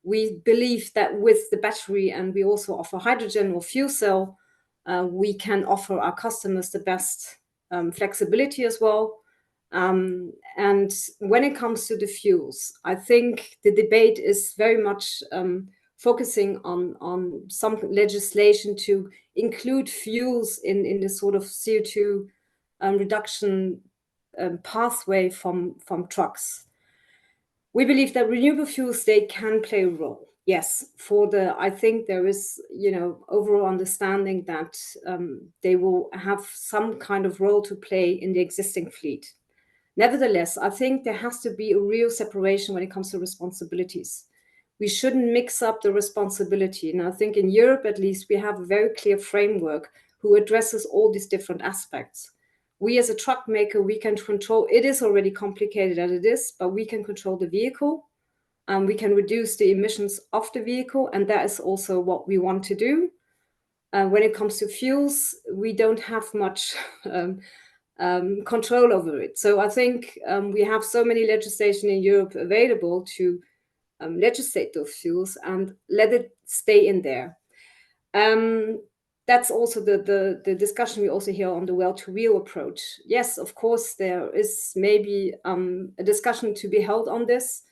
We believe that with the battery, and we also offer hydrogen or fuel cell, we can offer our customers the best flexibility as well. And when it comes to the fuels, I think the debate is very much focusing on some legislation to include fuels in the sort of CO2 reduction pathway from trucks. We believe that renewable fuels, they can play a role. Yes, I think there is, overall understanding that they will have some kind of role to play in the existing fleet. Nevertheless, I think there has to be a real separation when it comes to responsibilities. We shouldn't mix up the responsibility. And I think in Europe, at least, we have a very clear framework who addresses all these different aspects. We as a truck maker, we can control, it is already complicated as it is, but we can control the vehicle. We can reduce the emissions of the vehicle, and that is also what we want to do. When it comes to fuels, we don't have much control over it. So I think we have so many legislation in Europe available to legislate those fuels and let it stay in there. That's also the discussion we also hear on the well-to-wheel approach. Yes, of course, there is maybe a discussion to be held on this.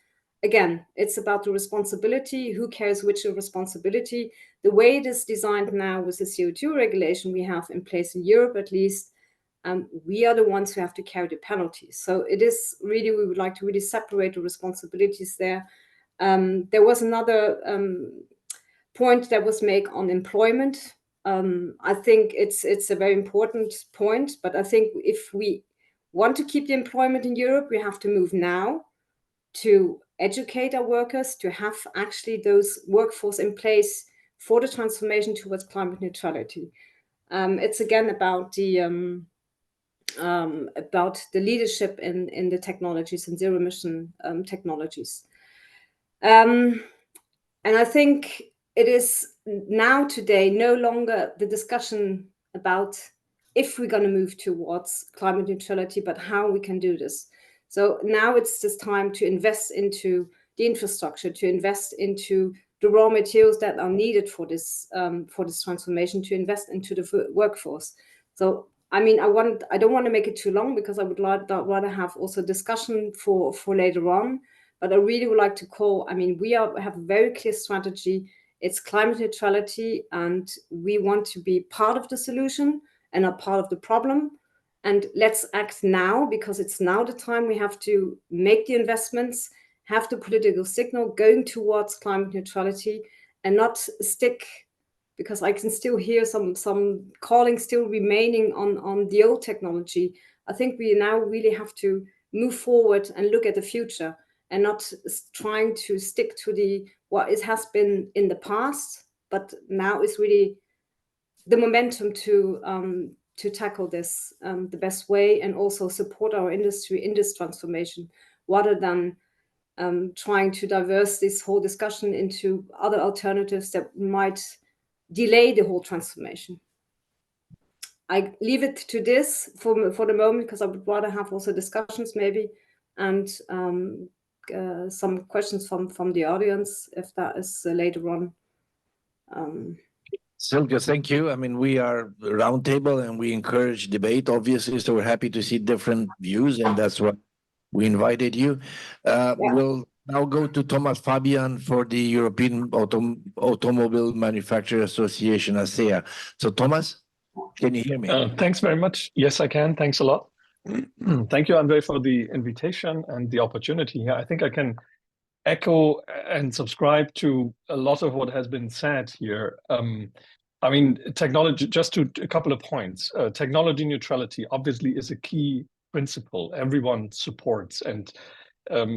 Again, it's about the responsibility. Who cares which responsibility? The way it is designed now with the CO2 regulation we have in place in Europe, at least, we are the ones who have to carry the penalties. So it is really, we would like to really separate the responsibilities there. There was another point that was made on employment. I think it's a very important point, but I think if we want to keep the employment in Europe, we have to move now to educate our workers, to have actually those workforce in place for the transformation towards climate neutrality. It's again about the leadership in the technologies and zero emission technologies. And I think it is now today no longer the discussion about if we're going to move towards climate neutrality, but how we can do this. So now it's just time to invest into the infrastructure, to invest into the raw materials that are needed for this transformation, to invest into the workforce. So I mean, I don't want to make it too long because I would rather have also discussion for later on. But I really would like to call, I mean, we have a very clear strategy. It's climate neutrality, and we want to be part of the solution and not part of the problem. And let's act now, because it's now the time we have to make the investments, have the political signal going towards climate neutrality, and not stick, because I can still hear some calling still remaining on the old technology. I think we now really have to move forward and look at the future, and not trying to stick to what it has been in the past, but now is really the momentum to tackle this the best way, and also support our industry in this transformation, rather than trying to diverse this whole discussion into other alternatives that might delay the whole transformation. I leave it to this for the moment, because I would rather have also discussions maybe, and some questions from the audience, if that is later on. Silke, thank you. I mean, we are a roundtable and we encourage debate, obviously, so we're happy to see different views, and that's why we invited you. We'll now go to Thomas Fabian for the European Automobile Manufacturer Association, ACEA. So Thomas, can you hear me? Thanks very much. Yes, I can. Thanks a lot. Thank you, Andre, for the invitation and the opportunity here. I think I can echo and subscribe to a lot of what has been said here. I mean, technology, just to a couple of points. Technology neutrality obviously is a key principle everyone supports. And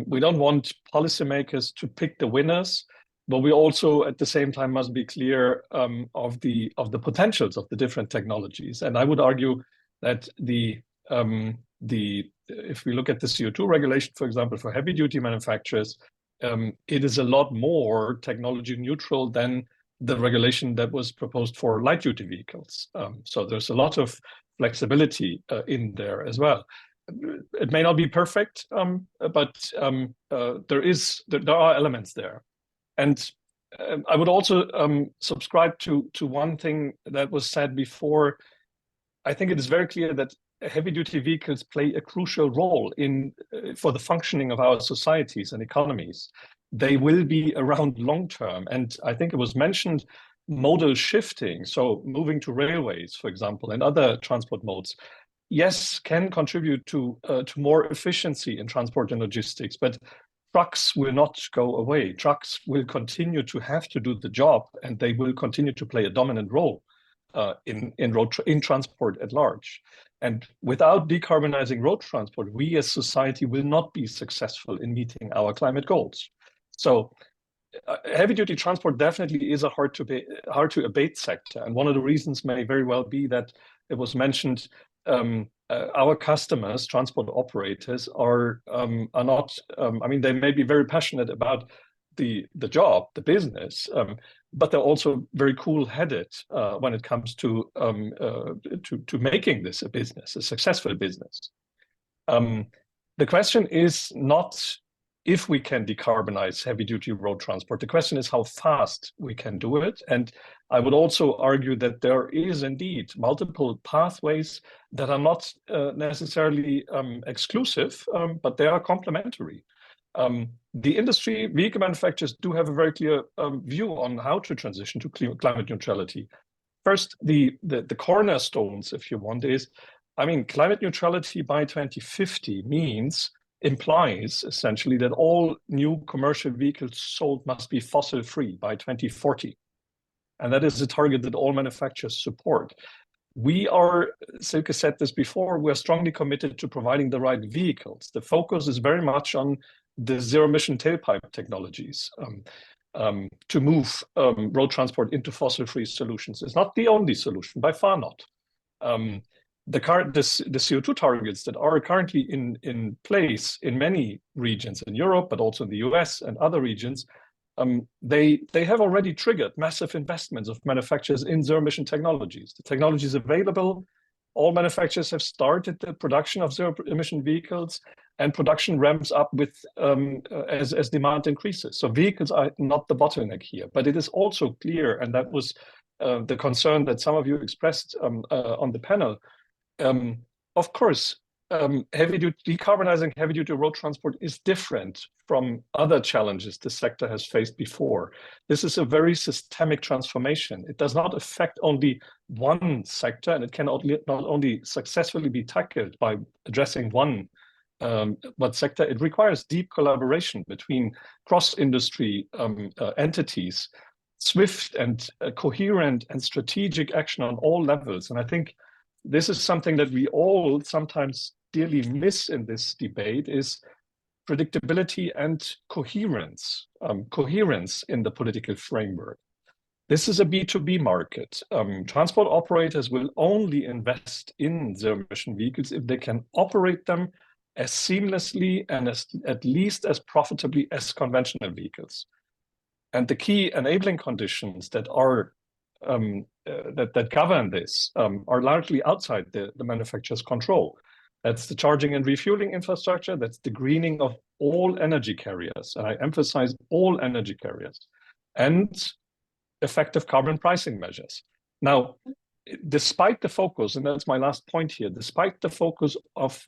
we don't want policymakers to pick the winners, but we also at the same time must be clear of the potentials of the different technologies. And I would argue that if we look at the CO2 regulation, for example, for heavy duty manufacturers, it is a lot more technology neutral than the regulation that was proposed for light duty vehicles. So there's a lot of flexibility in there as well. It may not be perfect, but there are elements there. And I would also subscribe to one thing that was said before. I think it is very clear that heavy-duty vehicles play a crucial role for the functioning of our societies and economies. they will be around long term. And I think it was mentioned modal shifting, so moving to railways, for example, and other transport modes, yes, can contribute to more efficiency in transport and logistics, but trucks will not go away. Trucks will continue to have to do the job, and they will continue to play a dominant role in transport at large. And without decarbonizing road transport, we as society will not be successful in meeting our climate goals. So heavy-duty transport definitely is a hard to abate sector, and one of the reasons may very well be that it was mentioned. Our customers, transport operators, are not. I mean, they may be very passionate about the job, the business, but they're also very cool-headed when it comes to making this a business, a successful business. The question is not if we can decarbonize heavy-duty road transport. The question is how fast we can do it. And I would also argue that there is indeed multiple pathways that are not necessarily exclusive, but they are complementary. The industry, vehicle manufacturers do have a very clear view on how to transition to climate neutrality. First, the cornerstones, if you want, is, I mean, climate neutrality by 2050 implies essentially that all new commercial vehicles sold must be fossil-free by 2040. And that is a target that all manufacturers support. We are, Silke said this before, we're strongly committed to providing the right vehicles. The focus is very much on the zero-emission tailpipe technologies to move road transport into fossil-free solutions. It's not the only solution, by far not. The CO2 targets that are currently in place in many regions in Europe, but also in the US and other regions, they have already triggered massive investments of manufacturers in zero-emission technologies. The technology is available. All manufacturers have started the production of zero-emission vehicles, and production ramps up with as demand increases. So vehicles are not the bottleneck here, but it is also clear, and that was the concern that some of you expressed on the panel. Of course, decarbonizing heavy-duty road transport is different from other challenges the sector has faced before. This is a very systemic transformation. It does not affect only one sector, and it cannot not only successfully be tackled by addressing one sector. It requires deep collaboration between cross-industry entities, swift and coherent and strategic action on all levels. And I think this is something that we all sometimes dearly miss in this debate, is predictability and coherence, coherence in the political framework. This is a B2B market. Transport operators will only invest in zero-emission vehicles if they can operate them as seamlessly and at least as profitably as conventional vehicles. And the key enabling conditions that are that govern this are largely outside the manufacturer's control. That's the charging and refueling infrastructure. That's the greening of all energy carriers. And I emphasize all energy carriers, and effective carbon pricing measures. Now, despite the focus, and that's my last point here, despite the focus of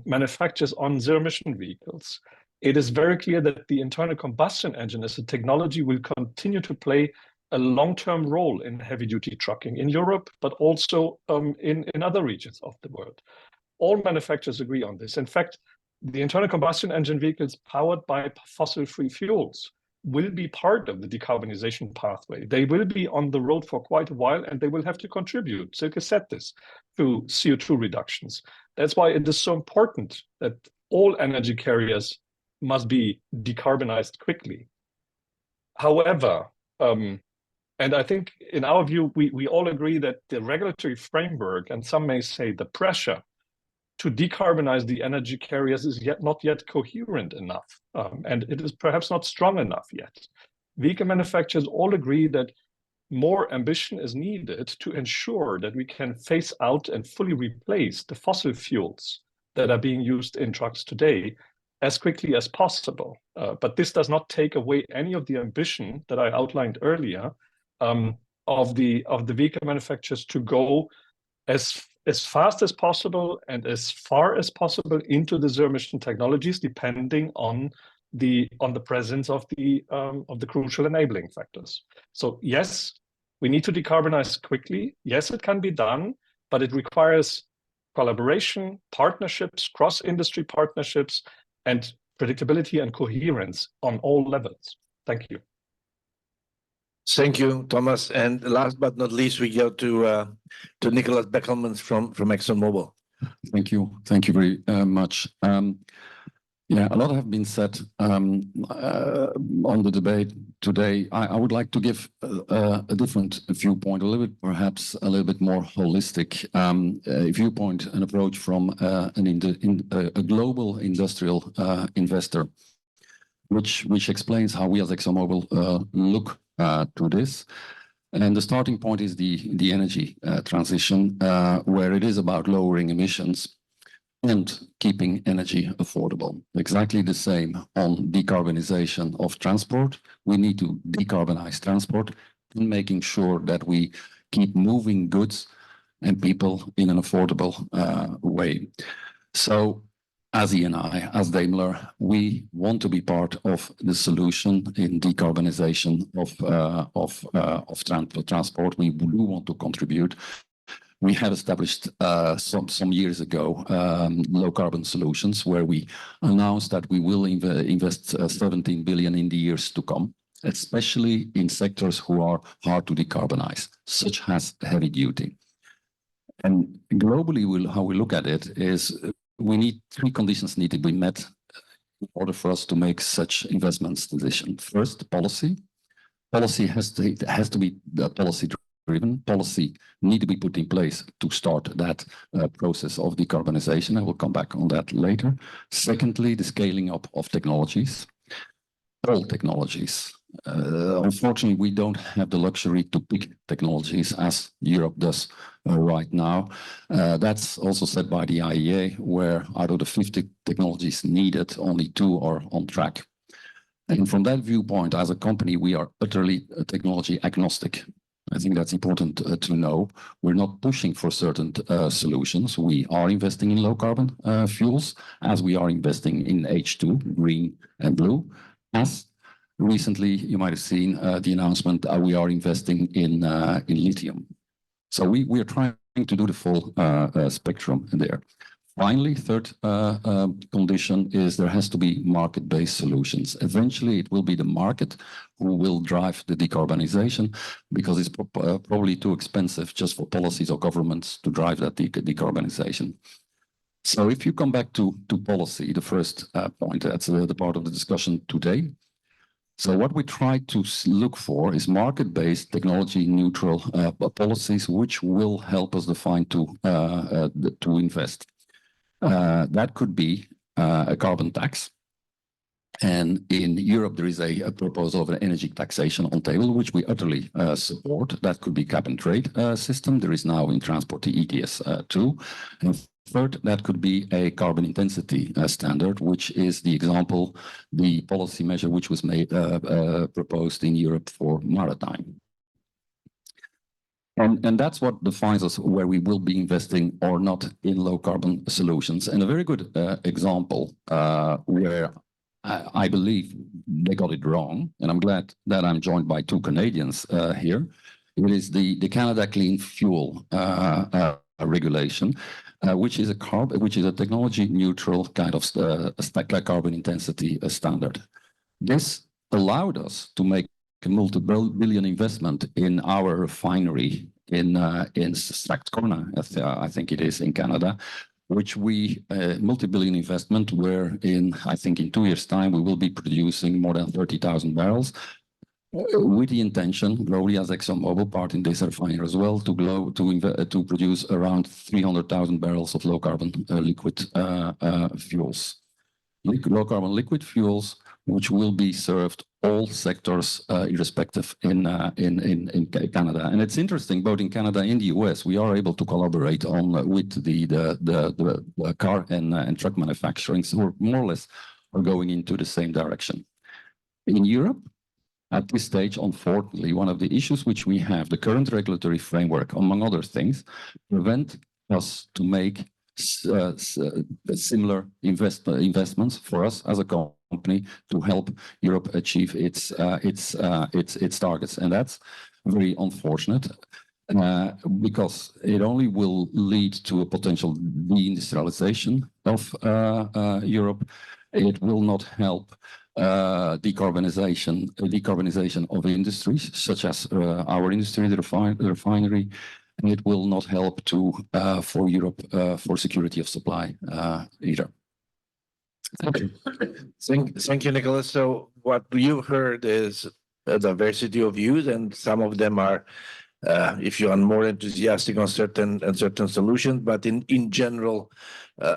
manufacturers on zero-emission vehicles, it is very clear that the internal combustion engine as a technology will continue to play a long-term role in heavy-duty trucking in Europe, but also in other regions of the world. All manufacturers agree on this. In fact, the internal combustion engine vehicles powered by fossil-free fuels will be part of the decarbonization pathway. They will be on the road for quite a while, and they will have to contribute, Silke said this, to CO2 reductions. That's why it is so important that all energy carriers must be decarbonized quickly. However, and I think in our view, we all agree that the regulatory framework, and some may say the pressure to decarbonize the energy carriers, is not yet coherent enough, and it is perhaps not strong enough yet. Vehicle manufacturers all agree that more ambition is needed to ensure that we can phase out and fully replace the fossil fuels that are being used in trucks today as quickly as possible. But this does not take away any of the ambition that I outlined earlier of the vehicle manufacturers to go as fast as possible and as far as possible into the zero-emission technologies, depending on on the presence of the crucial enabling factors. So yes, we need to decarbonize quickly. Yes, it can be done, but it requires collaboration, partnerships, cross-industry partnerships, and predictability and coherence on all levels. Thank you. Thank you, Thomas. And last but not least, we go to Nicholas Beckelman from ExxonMobil. Thank you. Thank you very much. Yeah, a lot have been said on the debate today. I would like to give a different viewpoint, a little bit, perhaps a little bit more holistic viewpoint, an approach from a global industrial investor, which explains how we as ExxonMobil look to this. And the starting point is the energy transition, where it is about lowering emissions and keeping energy affordable. Exactly the same on decarbonization of transport. We need to decarbonize transport and making sure that we keep moving goods and people in an affordable way. So as Eni, as Daimler, we want to be part of the solution in decarbonization of transport. We do want to contribute. We have established some years ago low carbon solutions, where we announced that we will invest 17 billion in the years to come, especially in sectors who are hard to decarbonize, such as heavy duty. And globally, how we look at it is three conditions need to be met in order for us to make such investments decision. First, policy. Policy has to be policy driven. Policy need to be put in place to start that process of decarbonization. I will come back on that later. Secondly, the scaling up of technologies, all technologies. Unfortunately, we don't have the luxury to pick technologies as Europe does right now. That's also said by the IEA, where out of the 50 technologies needed, only 2 are on track. And from that viewpoint, as a company, we are utterly technology agnostic. I think that's important to know. We're not pushing for certain solutions. We are investing in low carbon fuels, as we are investing in H2, green and blue. As recently, you might have seen the announcement we are investing in lithium. So we are trying to do the full spectrum there. Finally, third condition is there has to be market-based solutions. Eventually, it will be the market who will drive the decarbonization, because it's probably too expensive just for policies or governments to drive that decarbonization. So if you come back to policy, the first point, that's the part of the discussion today. So what we try to look for is market-based, technology-neutral policies, which will help us define to invest. That could be a carbon tax. And in Europe, there is a proposal of an energy taxation on table, which we utterly support. That could be cap and trade system. There is now in transport the ETS too. And third, that could be a carbon intensity standard, which is the example, the policy measure which was made proposed in Europe for maritime. And that's what defines us, where we will be investing or not in low carbon solutions. And a very good example where I believe they got it wrong, and I'm glad that I'm joined by 2 Canadians here. It is the Canada Clean Fuel regulation, which is a technology neutral kind of carbon intensity standard. This allowed us to make a multi-billion investment in our refinery in Strathcona, I think it is in Canada, which multi-billion investment, where I think in 2 years' time, we will be producing more than 30,000 barrels, with the intention, globally as ExxonMobil, part in this refinery as well, to produce around 300,000 barrels of low carbon liquid fuels. Low carbon liquid fuels, which will be served all sectors, irrespective in Canada. And it's interesting, both in Canada and the US, we are able to collaborate with the car and truck manufacturing. So we're more or less going into the same direction. In Europe, at this stage, unfortunately, one of the issues which we have, the current regulatory framework, among other things, prevent us to make similar investments for us as a company to help Europe achieve its targets, and that's very unfortunate. Because it only will lead to a potential deindustrialization of Europe. It will not help decarbonization of industries such as our industry, the refinery, and it will not help for Europe for security of supply either. Thank you. Thank you, Nicholas. So what you heard is a diversity of views, and some of them are, if you are more enthusiastic on certain solutions, but in general,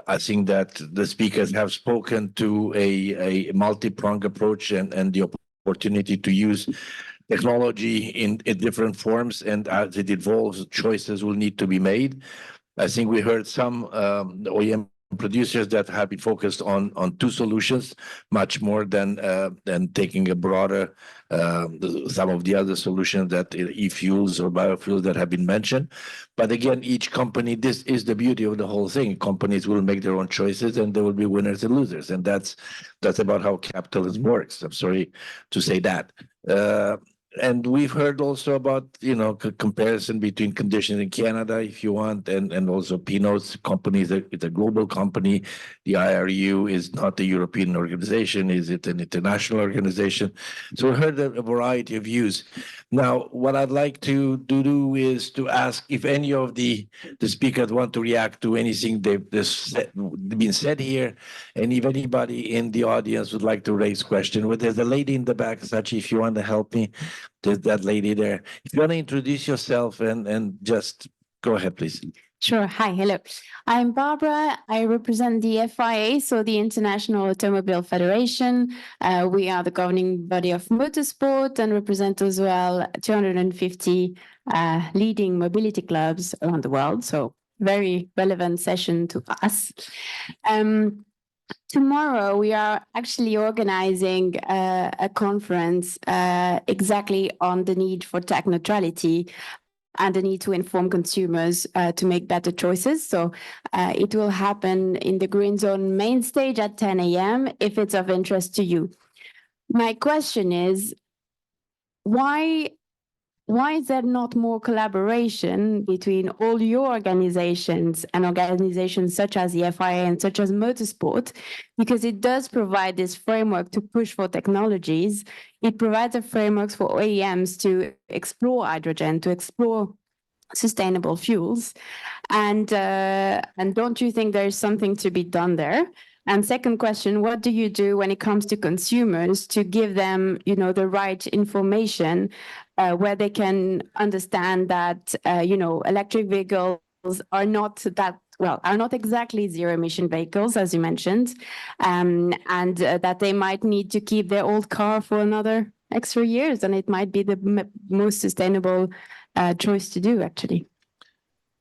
I think that the speakers have spoken to a multi-pronged approach and the opportunity to use technology in different forms, and as it evolves, choices will need to be made. I think we heard some OEM producers that have been focused on two solutions much more than taking a broader some of the other solutions that e-fuels or biofuels that have been mentioned. But again, each company, this is the beauty of the whole thing. Companies will make their own choices, and there will be winners and losers, and that's about how capitalism works. I'm sorry to say that. And we've heard also about, comparison between conditions in Canada, if you want, and also Pinot's company. It's a global company. The IRU is not a European organization. Is it an international organization? So we heard a variety of views. Now, what I'd like to do is to ask if any of the speakers want to react to anything that's been said here, and if anybody in the audience would like to raise question. Well, there's a lady in the back, Sachi, if you want to help me. There's that lady there. If you want to introduce yourself and just go ahead, please. Sure. Hi, hello. I'm Barbara. I represent the FIA, so the International Automobile Federation. We are the governing body of motorsport and represent as well 250 leading mobility clubs around the world. So very relevant session to us. Tomorrow, we are actually organizing a conference exactly on the need for tech neutrality and the need to inform consumers to make better choices. So it will happen in the Green Zone main stage at 10 a.m. if it's of interest to you. My question is, why is there not more collaboration between all your organizations and organizations such as the FIA and such as motorsport? Because it does provide this framework to push for technologies. It provides a framework for OEMs to explore hydrogen, to explore sustainable fuels. And don't you think there's something to be done there? And second question, what do you do when it comes to consumers to give them, the right information where they can understand that, electric vehicles are not exactly zero emission vehicles, as you mentioned, and that they might need to keep their old car for another extra years, and it might be the most sustainable choice to do, actually.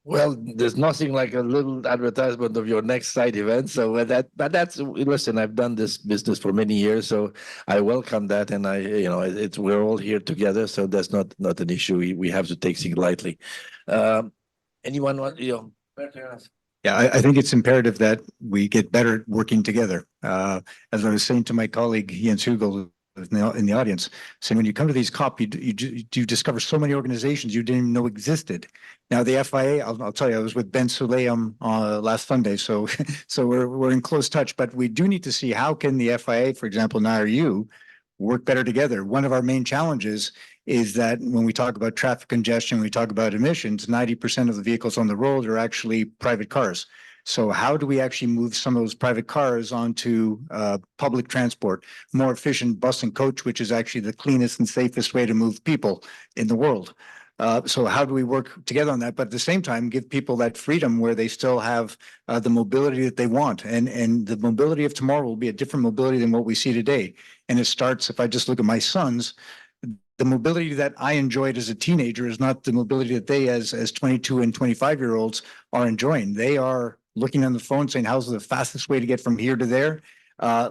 Well, there's nothing like a little advertisement of your next side event. So listen, I've done this business for many years, so I welcome that, and we're all here together, so that's not an issue. We have to take things lightly. Anyone want, Yeah, I think it's imperative that we get better at working together. As I was saying to my colleague Jens Hugel in the audience, saying when you come to these COP, you discover so many organizations you didn't even know existed. Now the FIA, I'll tell you, I was with Ben Sulayem last Sunday, so we're in close touch. But we do need to see how can the FIA, for example, and IRU, work better together. One of our main challenges is that when we talk about traffic congestion, we talk about emissions, 90% of the vehicles on the road are actually private cars. So how do we actually move some of those private cars onto public transport, more efficient bus and coach, which is actually the cleanest and safest way to move people in the world? So how do we work together on that, but at the same time give people that freedom where they still have the mobility that they want, and the mobility of tomorrow will be a different mobility than what we see today. And it starts, if I just look at my sons, the mobility that I enjoyed as a teenager is not the mobility that they as 22 and 25-year-olds are enjoying. They are looking on the phone saying, how's the fastest way to get from here to there?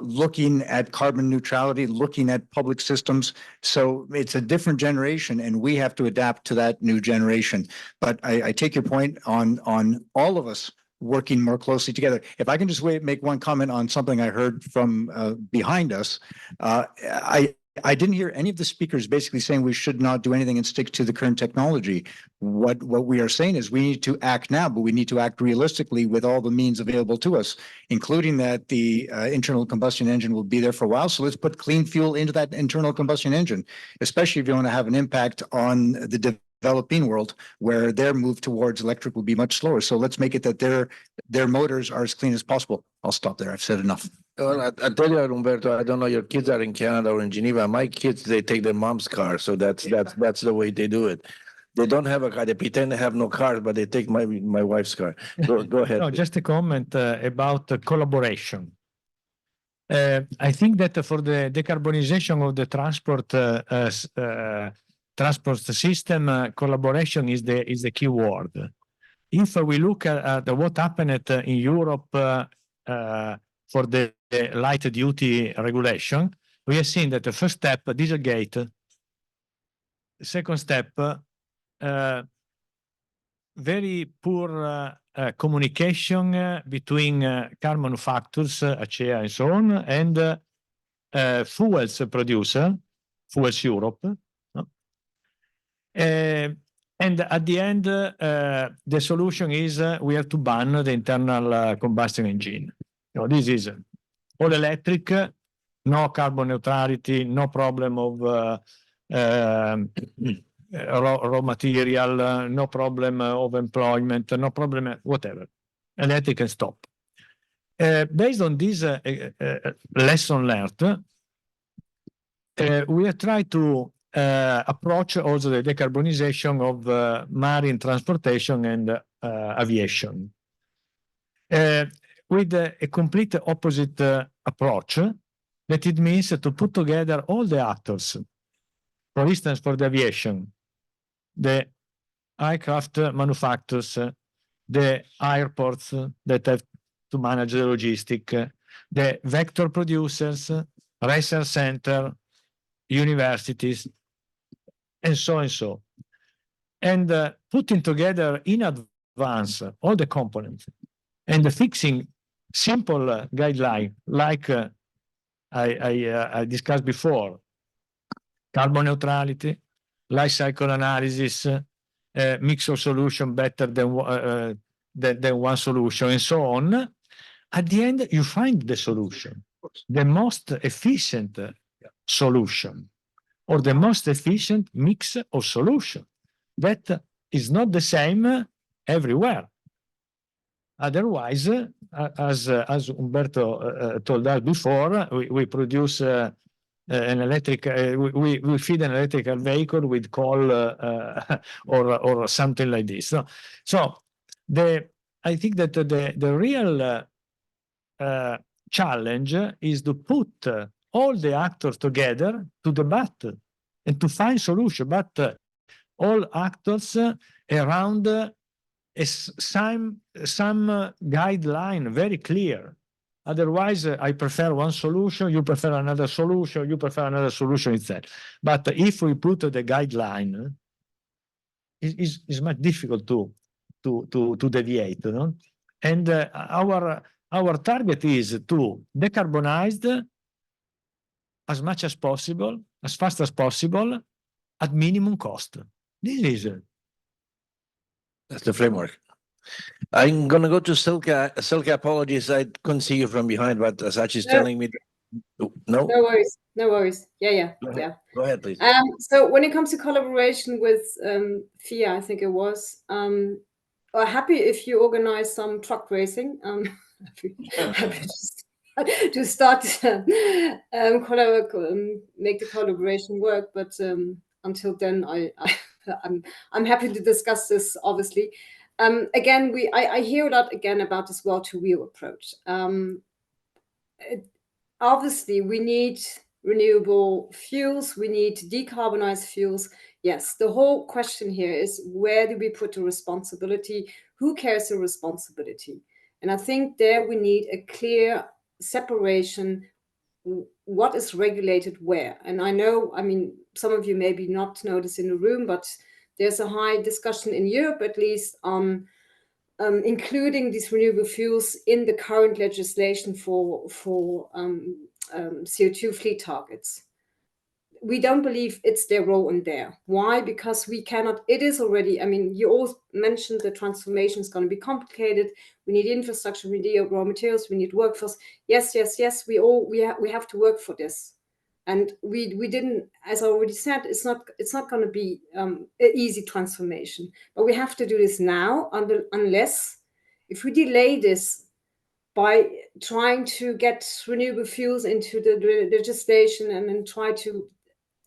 Looking at carbon neutrality, looking at public systems. So it's a different generation, and we have to adapt to that new generation. But I take your point on all of us working more closely together. If I can just make one comment on something I heard from behind us. I didn't hear any of the speakers basically saying we should not do anything and stick to the current technology. What we are saying is we need to act now, but we need to act realistically with all the means available to us, including that the internal combustion engine will be there for a while. So let's put clean fuel into that internal combustion engine, especially if you want to have an impact on the developing world where their move towards electric will be much slower. So let's make it that their motors are as clean as possible. I'll stop there. I've said enough. Well, I tell you, Umberto, I don't know, your kids are in Canada or in Geneva. My kids, they take their mom's car. So that's the way they do it. They don't have a car. They pretend they have no cars, but they take my wife's car. Go ahead. No, just a comment about collaboration. I think that for the decarbonization of the transport system, collaboration is the key word. If we look at what happened in Europe for the light duty regulation, we have seen that the first step, Dieselgate, the second step, very poor communication between car manufacturers, Acea and so on, and fuels producer, Fuels Europe. No? And at the end, the solution is we have to ban the internal combustion engine. You know, this is all electric, no carbon neutrality, no problem of raw material, no problem of employment, no problem, whatever. Electric can stop. Based on this lesson learned, we have tried to approach also the decarbonization of marine transportation and aviation. With a complete opposite approach, that it means to put together all the actors. For instance, for the aviation, the aircraft manufacturers, the airports that have to manage the logistics, the vector producers, research center, universities, and so and so. And putting together in advance all the components and fixing simple guideline like I discussed before, carbon neutrality, life cycle analysis, mix of solution better than one solution, and so on. At the end, you find the solution, the most efficient solution, or the most efficient mix of solution. That is not the same everywhere. Otherwise, as Umberto told us before, we produce an electric, we feed an electrical vehicle with coal or something like this. So I think that the real challenge is to put all the actors together to debate and to find solution, but all actors around some guideline very clear. Otherwise, I prefer one solution, you prefer another solution, you prefer another solution instead. But if we put the guideline, it's much difficult to deviate, no? And our target is to decarbonize as much as possible, as fast as possible, at minimum cost. This is it. That's the framework. I'm going to go to Silke. Silke, apologies. I couldn't see you from behind, but Sachi's telling me. No? No worries. No worries. Yeah. Go ahead, please. So when it comes to collaboration with FIA, I think it was, happy if you organize some truck racing. Happy to start make the collaboration work, but until then, I'm happy to discuss this. Obviously, again, I hear a lot again about this well-to-wheel approach. Obviously, we need renewable fuels. We need decarbonized fuels. Yes, the whole question here is where do we put the responsibility? Who carries the responsibility? And I think there we need a clear separation. What is regulated where? And I know, I mean, some of you maybe not know this in the room, but there's a high discussion in Europe, at least, on including these renewable fuels in the current legislation for CO2 fleet targets. We don't believe it's their role in there. Why? Because we cannot, it is already, I mean, you all mentioned the transformation is going to be complicated. We need infrastructure, we need raw materials, we need workforce. Yes, we have to work for this. And we didn't, as I already said, it's not going to be an easy transformation, but we have to do this now, unless if we delay this by trying to get renewable fuels into the legislation and then try to,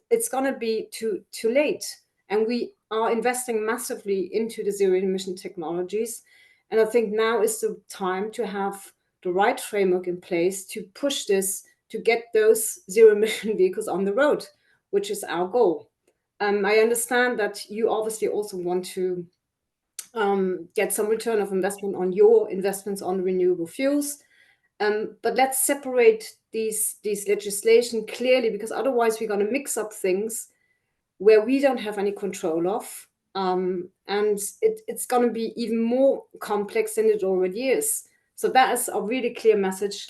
it's going to be too late. And we are investing massively into the zero emission technologies. And I think now is the time to have the right framework in place to push this, to get those zero emission vehicles on the road, which is our goal. I understand that you obviously also want to get some return of investment on your investments on renewable fuels. But let's separate these legislation clearly, because otherwise we're going to mix up things where we don't have any control of. And it's going to be even more complex than it already is. So that is a really clear message.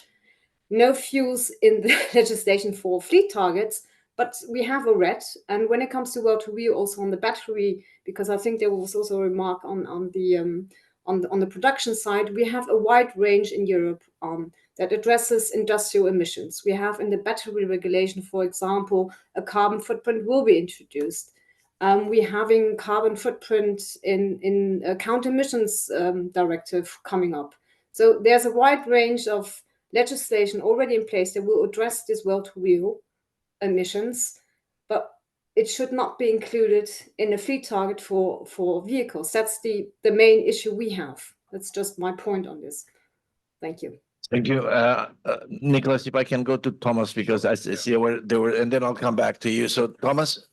No fuels in the legislation for fleet targets, but we have a red. And when it comes to well-to-wheel, also on the battery, because I think there was also a remark on the production side, we have a wide range in Europe that addresses industrial emissions. We have in the battery regulation, for example, a carbon footprint will be introduced. We're having carbon footprint in a counter emissions directive coming up. So there's a wide range of legislation already in place that will address this well-to-wheel emissions, but it should not be included in a fleet target for vehicles. That's the main issue we have. That's just my point on this. Thank you. Thank you. Nicholas, if I can go to Thomas, because I see there were, and then I'll come back to you. So Thomas?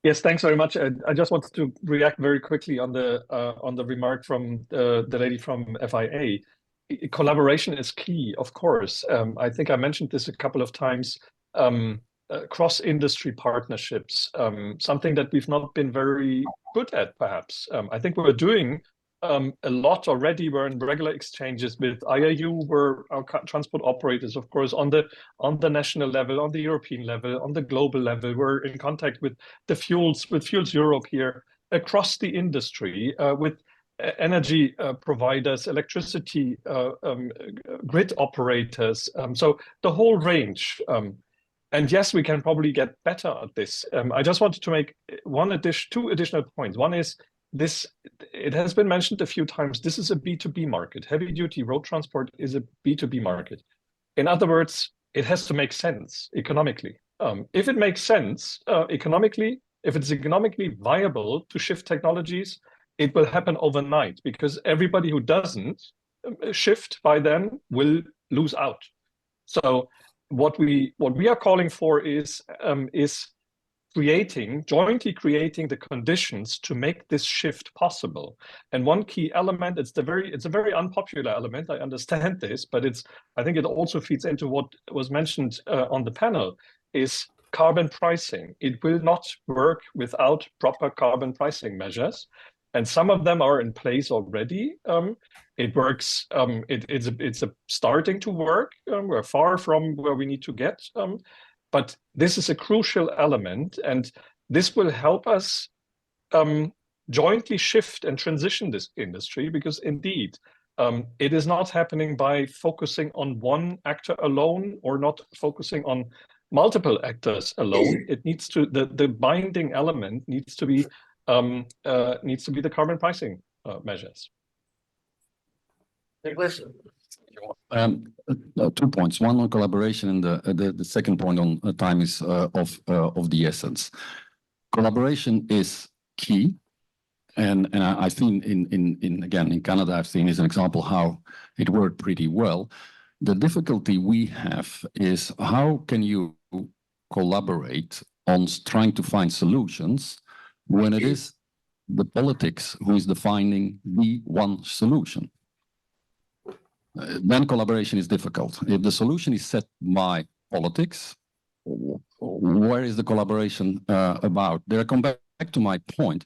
Yes, thanks very much. I just wanted to react very quickly on the remark from the lady from FIA. Collaboration is key, of course. I think I mentioned this a couple of times. Cross-industry partnerships, something that we've not been very good at, perhaps. I think we're doing a lot already. We're in regular exchanges with IAU, where our transport operators, of course, on the national level, on the European level, on the global level. We're in contact with Fuels Europe here, across the industry, with energy providers, electricity grid operators. So the whole range. And yes, we can probably get better at this. I just wanted to make two additional points. One is this, it has been mentioned a few times, this is a B2B market. Heavy duty road transport is a B2B market. In other words, it has to make sense economically. If it makes sense economically, if it's economically viable to shift technologies, it will happen overnight, because everybody who doesn't shift by then will lose out. So what we are calling for is jointly creating the conditions to make this shift possible. And one key element, it's a very unpopular element, I understand this, but I think it also feeds into what was mentioned on the panel, is carbon pricing. It will not work without proper carbon pricing measures. And some of them are in place already. It works. It's starting to work. We're far from where we need to get, but this is a crucial element, and this will help us jointly shift and transition this industry. Because indeed, it is not happening by focusing on one actor alone, or not focusing on multiple actors alone. It needs to, the binding element needs to be the carbon pricing measures. Nicholas? 2 points. One on collaboration, and the second point on time is of the essence. Collaboration is key, and I've seen in Canada, I've seen as an example how it worked pretty well. The difficulty we have is, how can you collaborate on trying to find solutions when it is the politics who is defining the one solution? Then collaboration is difficult. If the solution is set by politics, where is the collaboration about? There, I come back to my point.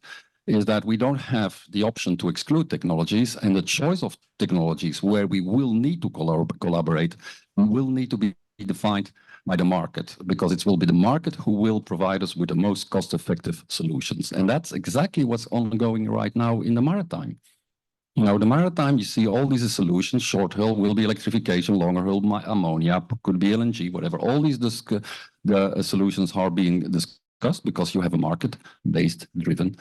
is that we don't have the option to exclude technologies, and the choice of technologies where we will need to collaborate will need to be defined by the market, because it will be the market who will provide us with the most cost-effective solutions. And that's exactly what's ongoing right now in the maritime. You know, the maritime, you see all these solutions. Short hull will be electrification, longer hull ammonia, could be LNG, whatever. All these solutions are being discussed because you have a market-based driven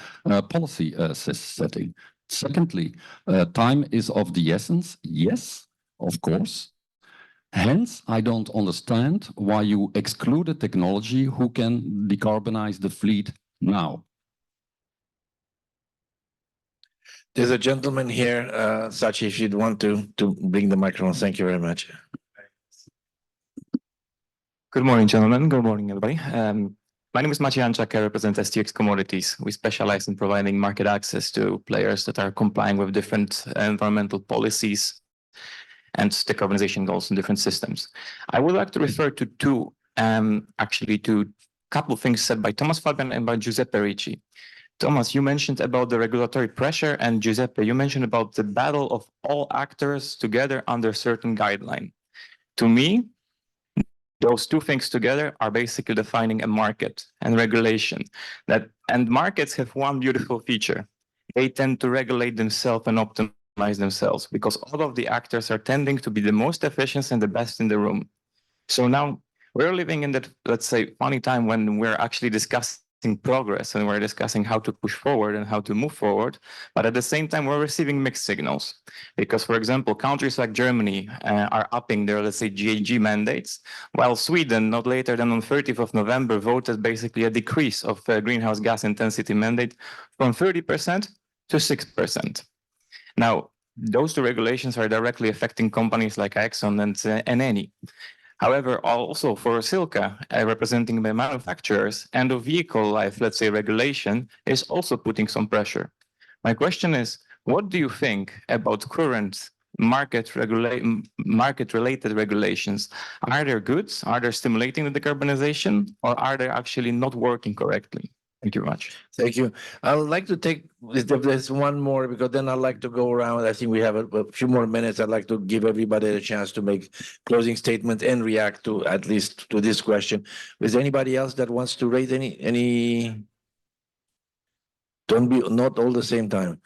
policy setting. Secondly, time is of the essence. Yes, of course. Hence, I don't understand why you exclude a technology who can decarbonize the fleet now. There's a gentleman here, Sachi, if you'd want to bring the microphone. Thank you very much. Good morning, gentlemen. Good morning, everybody. My name is Maciej Anczak. I represent STX Commodities. We specialize in providing market access to players that are complying with different environmental policies and decarbonization goals in different systems. I would like to refer to two, actually to a couple of things said by Thomas Fabian and by Giuseppe Ricci. Thomas, you mentioned about the regulatory pressure, and Giuseppe, you mentioned about the battle of all actors together under certain guideline. To me, those two things together are basically defining a market and regulation. And markets have one beautiful feature. They tend to regulate themselves and optimize themselves, because all of the actors are tending to be the most efficient and the best in the room. So now we're living in that, let's say, funny time when we're actually discussing progress and we're discussing how to push forward and how to move forward. But at the same time, we're receiving mixed signals, because, for example, countries like Germany are upping their, let's say, GHG mandates, while Sweden, not later than on 30th of November, voted basically a decrease of greenhouse gas intensity mandate from 30% to 6%. Now, those two regulations are directly affecting companies like Exxon and Eni. However, also for Silca, representing the manufacturers, end of vehicle life, let's say, regulation is also putting some pressure. My question is, what do you think about current market-related regulations? Are they good? Are they stimulating the decarbonization, or are they actually not working correctly? Thank you very much. Thank you. I would like to take, if there's one more, because then I'd like to go around. I think we have a few more minutes. I'd like to give everybody a chance to make closing statements and react to, at least to this question. Is there anybody else that wants to raise any? Don't be, not all the same time.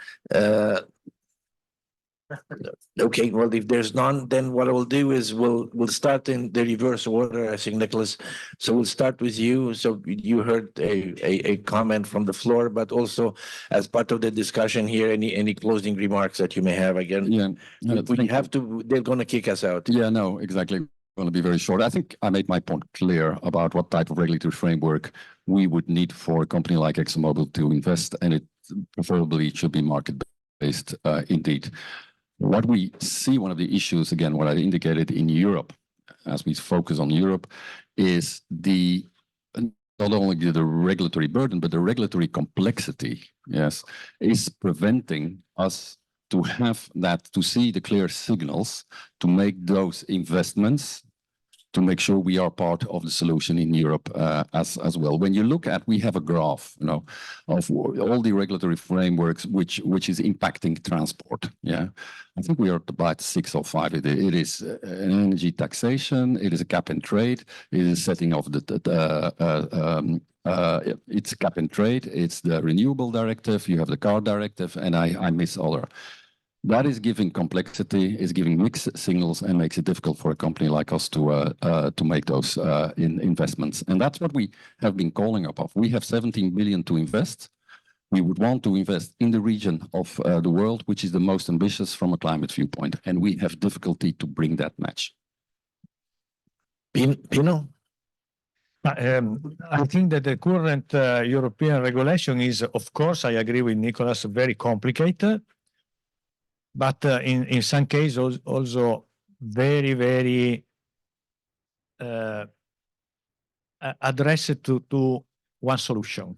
Okay, well, if there's none, then what I will do is we'll start in the reverse order, I think, Nicholas. So we'll start with you. So you heard a comment from the floor, but also as part of the discussion here, any closing remarks that you may have again? Yeah, we have to, they're going to kick us out. Yeah, no, exactly. Going to be very short. I think I made my point clear about what type of regulatory framework we would need for a company like ExxonMobil to invest, and it preferably should be market-based indeed. What we see, one of the issues, again, what I indicated in Europe, as we focus on Europe, is not only the regulatory burden, but the regulatory complexity, yes, is preventing us to have that, to see the clear signals, to make those investments, to make sure we are part of the solution in Europe as well. When you look at, we have a graph, you know, of all the regulatory frameworks which is impacting transport. Yeah, I think we are at about 6 or 5. It is an energy taxation. It is a cap and trade. It is setting of it's cap and trade. It's the renewable directive. You have the car directive, and I miss other. That is giving complexity, is giving mixed signals, and makes it difficult for a company like us to make those investments. And that's what we have been calling up. We have 17 billion to invest. We would want to invest in the region of the world, which is the most ambitious from a climate viewpoint. And we have difficulty to bring that match. Pino? I think that the current European regulation is, of course, I agree with Nicholas, very complicated. But in some cases also very, very addressed to one solution.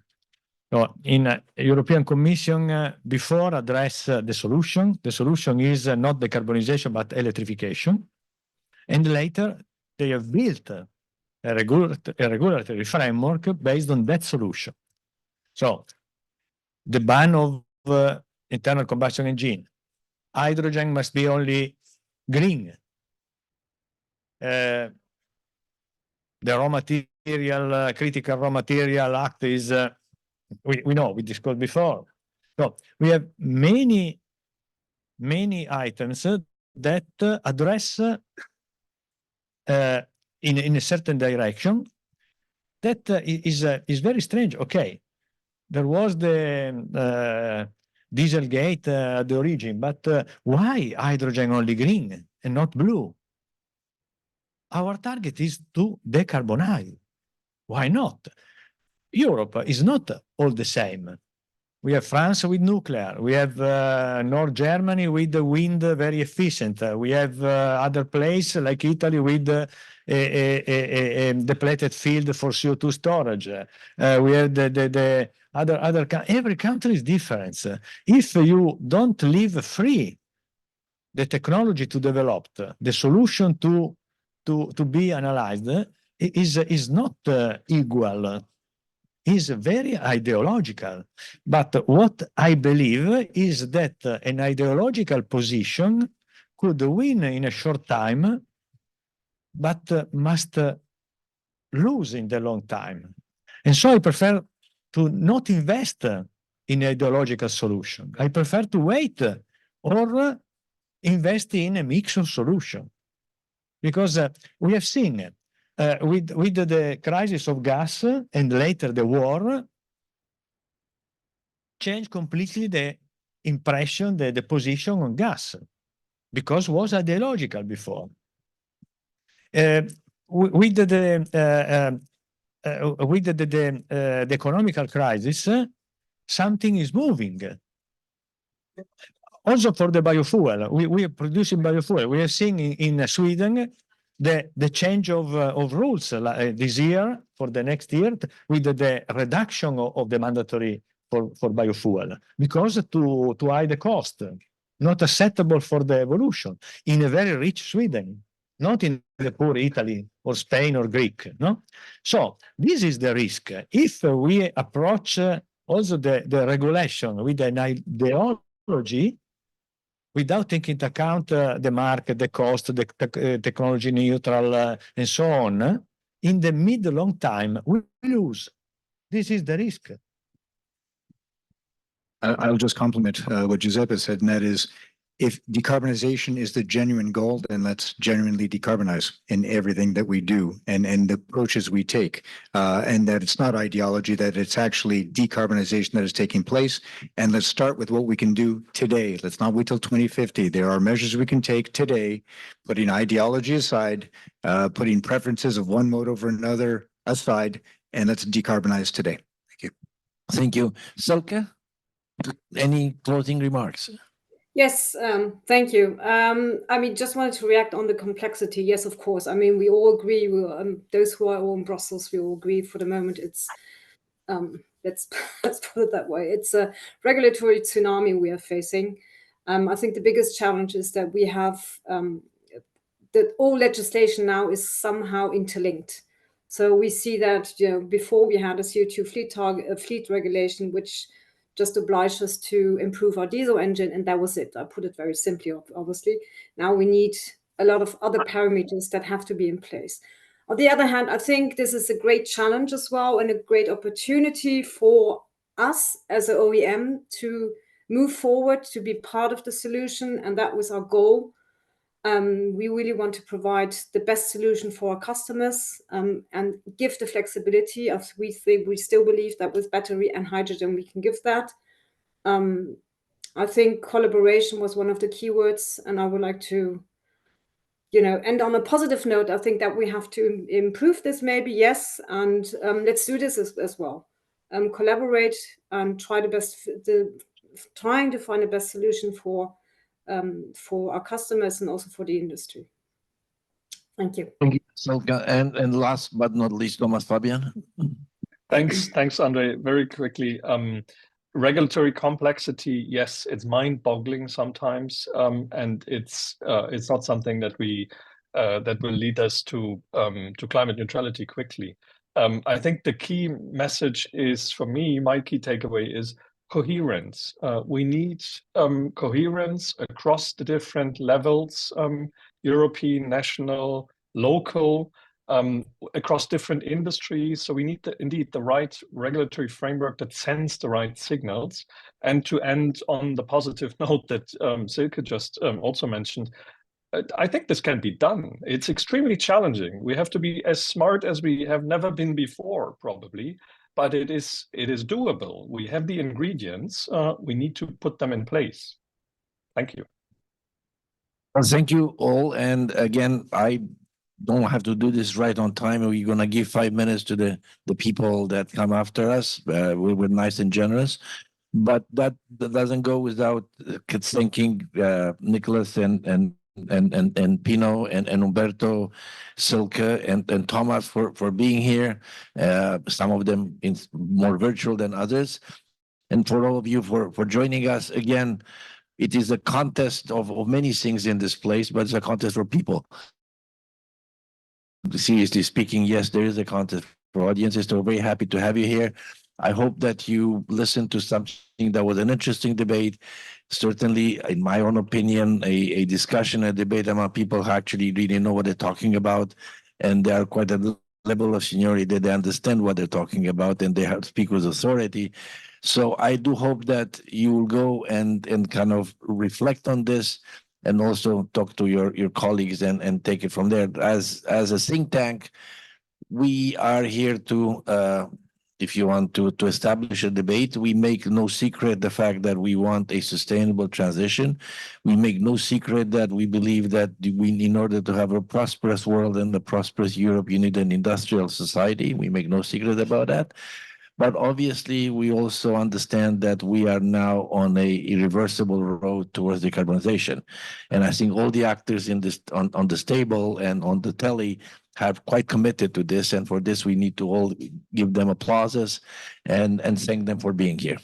So in European Commission before address the solution. The solution is not decarbonization but electrification. And later they have built a regulatory framework based on that solution. So the ban of internal combustion engine. Hydrogen must be only green. The raw material, critical raw material act is, we know, we discussed before. So we have many items that address in a certain direction that is very strange. Okay, there was the Dieselgate at the origin, but why hydrogen only green and not blue? Our target is to decarbonize. Why not? Europe is not all the same. We have France with nuclear. We have North Germany with the wind very efficient. We have other places like Italy with a depleted field for CO2 storage. We have the other every country is different. If you don't leave free the technology to develop, the solution to be analyzed is not equal. Is very ideological. But what I believe is that an ideological position could win in a short time, but must lose in the long time. And so I prefer to not invest in ideological solution. I prefer to wait or invest in a mix of solution. Because we have seen with the crisis of gas and later the war, change completely the impression, the position on gas, because was ideological before. With the economical crisis, something is moving. Also for the biofuel, we are producing biofuel. We are seeing in Sweden the change of rules this year for the next year with the reduction of the mandatory for biofuel because to hide the cost, not acceptable for the evolution in a very rich Sweden, not in the poor Italy or Spain or Greek. No, so this is the risk. If we approach also the regulation with an ideology, without taking into account the market, the cost, the technology neutral, and so on, in the mid-long time, we lose. This is the risk. I'll just compliment what Giuseppe said, and that is, if decarbonization is the genuine goal, then let's genuinely decarbonize in everything that we do and the approaches we take. And that it's not ideology, that it's actually decarbonization that is taking place. And let's start with what we can do today. Let's not wait till 2050. There are measures we can take today, putting ideology aside, putting preferences of one mode over another aside, and let's decarbonize today. Thank you. Thank you. Silke, any closing remarks? Yes, thank you. I mean, just wanted to react on the complexity. Yes, of course. I mean, we all agree. Those who are all in Brussels, we all agree for the moment. It's let's put it that way. It's a regulatory tsunami we are facing. I think the biggest challenge is that we have that all legislation now is somehow interlinked. So we see that before we had a CO2 fleet regulation, which just obliged us to improve our diesel engine, and that was it. I put it very simply, obviously. Now we need a lot of other parameters that have to be in place. On the other hand, I think this is a great challenge as well and a great opportunity for us as an OEM to move forward, to be part of the solution, and that was our goal. We really want to provide the best solution for our customers and give the flexibility. We still believe that with battery and hydrogen, we can give that. I think collaboration was one of the keywords, and I would like to, end on a positive note. I think that we have to improve this maybe, yes, and let's do this as well. Collaborate and trying to find the best solution for our customers and also for the industry. Thank you. Thank you, Silke. And last but not least, Thomas Fabian. Thanks, Andre. Very quickly, regulatory complexity, yes, it's mind-boggling sometimes, and it's not something that that will lead us to climate neutrality quickly. I think the key message is, for me, my key takeaway is coherence. We need coherence across the different levels, European, national, local, across different industries. So we need indeed the right regulatory framework that sends the right signals. And to end on the positive note that Silke just also mentioned, I think this can be done. It's extremely challenging. We have to be as smart as we have never been before, probably, but it is doable. We have the ingredients. We need to put them in place. Thank you. Well, thank you all. And again, I don't have to do this right on time. We're going to give 5 minutes to the people that come after us. We're nice and generous. But that doesn't go without thanking Nicholas and Pino and Umberto, Silke and Thomas for being here. Some of them more virtual than others. And for all of you for joining us again. It is a contest of many things in this place, but it's a contest for people. Seriously speaking, yes, there is a contest for audiences. So we're very happy to have you here. I hope that you listened to something that was an interesting debate. Certainly, in my own opinion, a discussion, a debate among people who actually really know what they're talking about. And they are quite at the level of seniority that they understand what they're talking about and they have to speak with authority. So I do hope that you will go and kind of reflect on this and also talk to your colleagues and take it from there. As a think tank, we are here to, if you want to establish a debate, we make no secret the fact that we want a sustainable transition. We make no secret that we believe that in order to have a prosperous world and a prosperous Europe, you need an industrial society. We make no secret about that. But obviously, we also understand that we are now on a irreversible road towards decarbonization. And I think all the actors in this on this table and on the telly have quite committed to this. And for this, we need to all give them applauses and thank them for being here.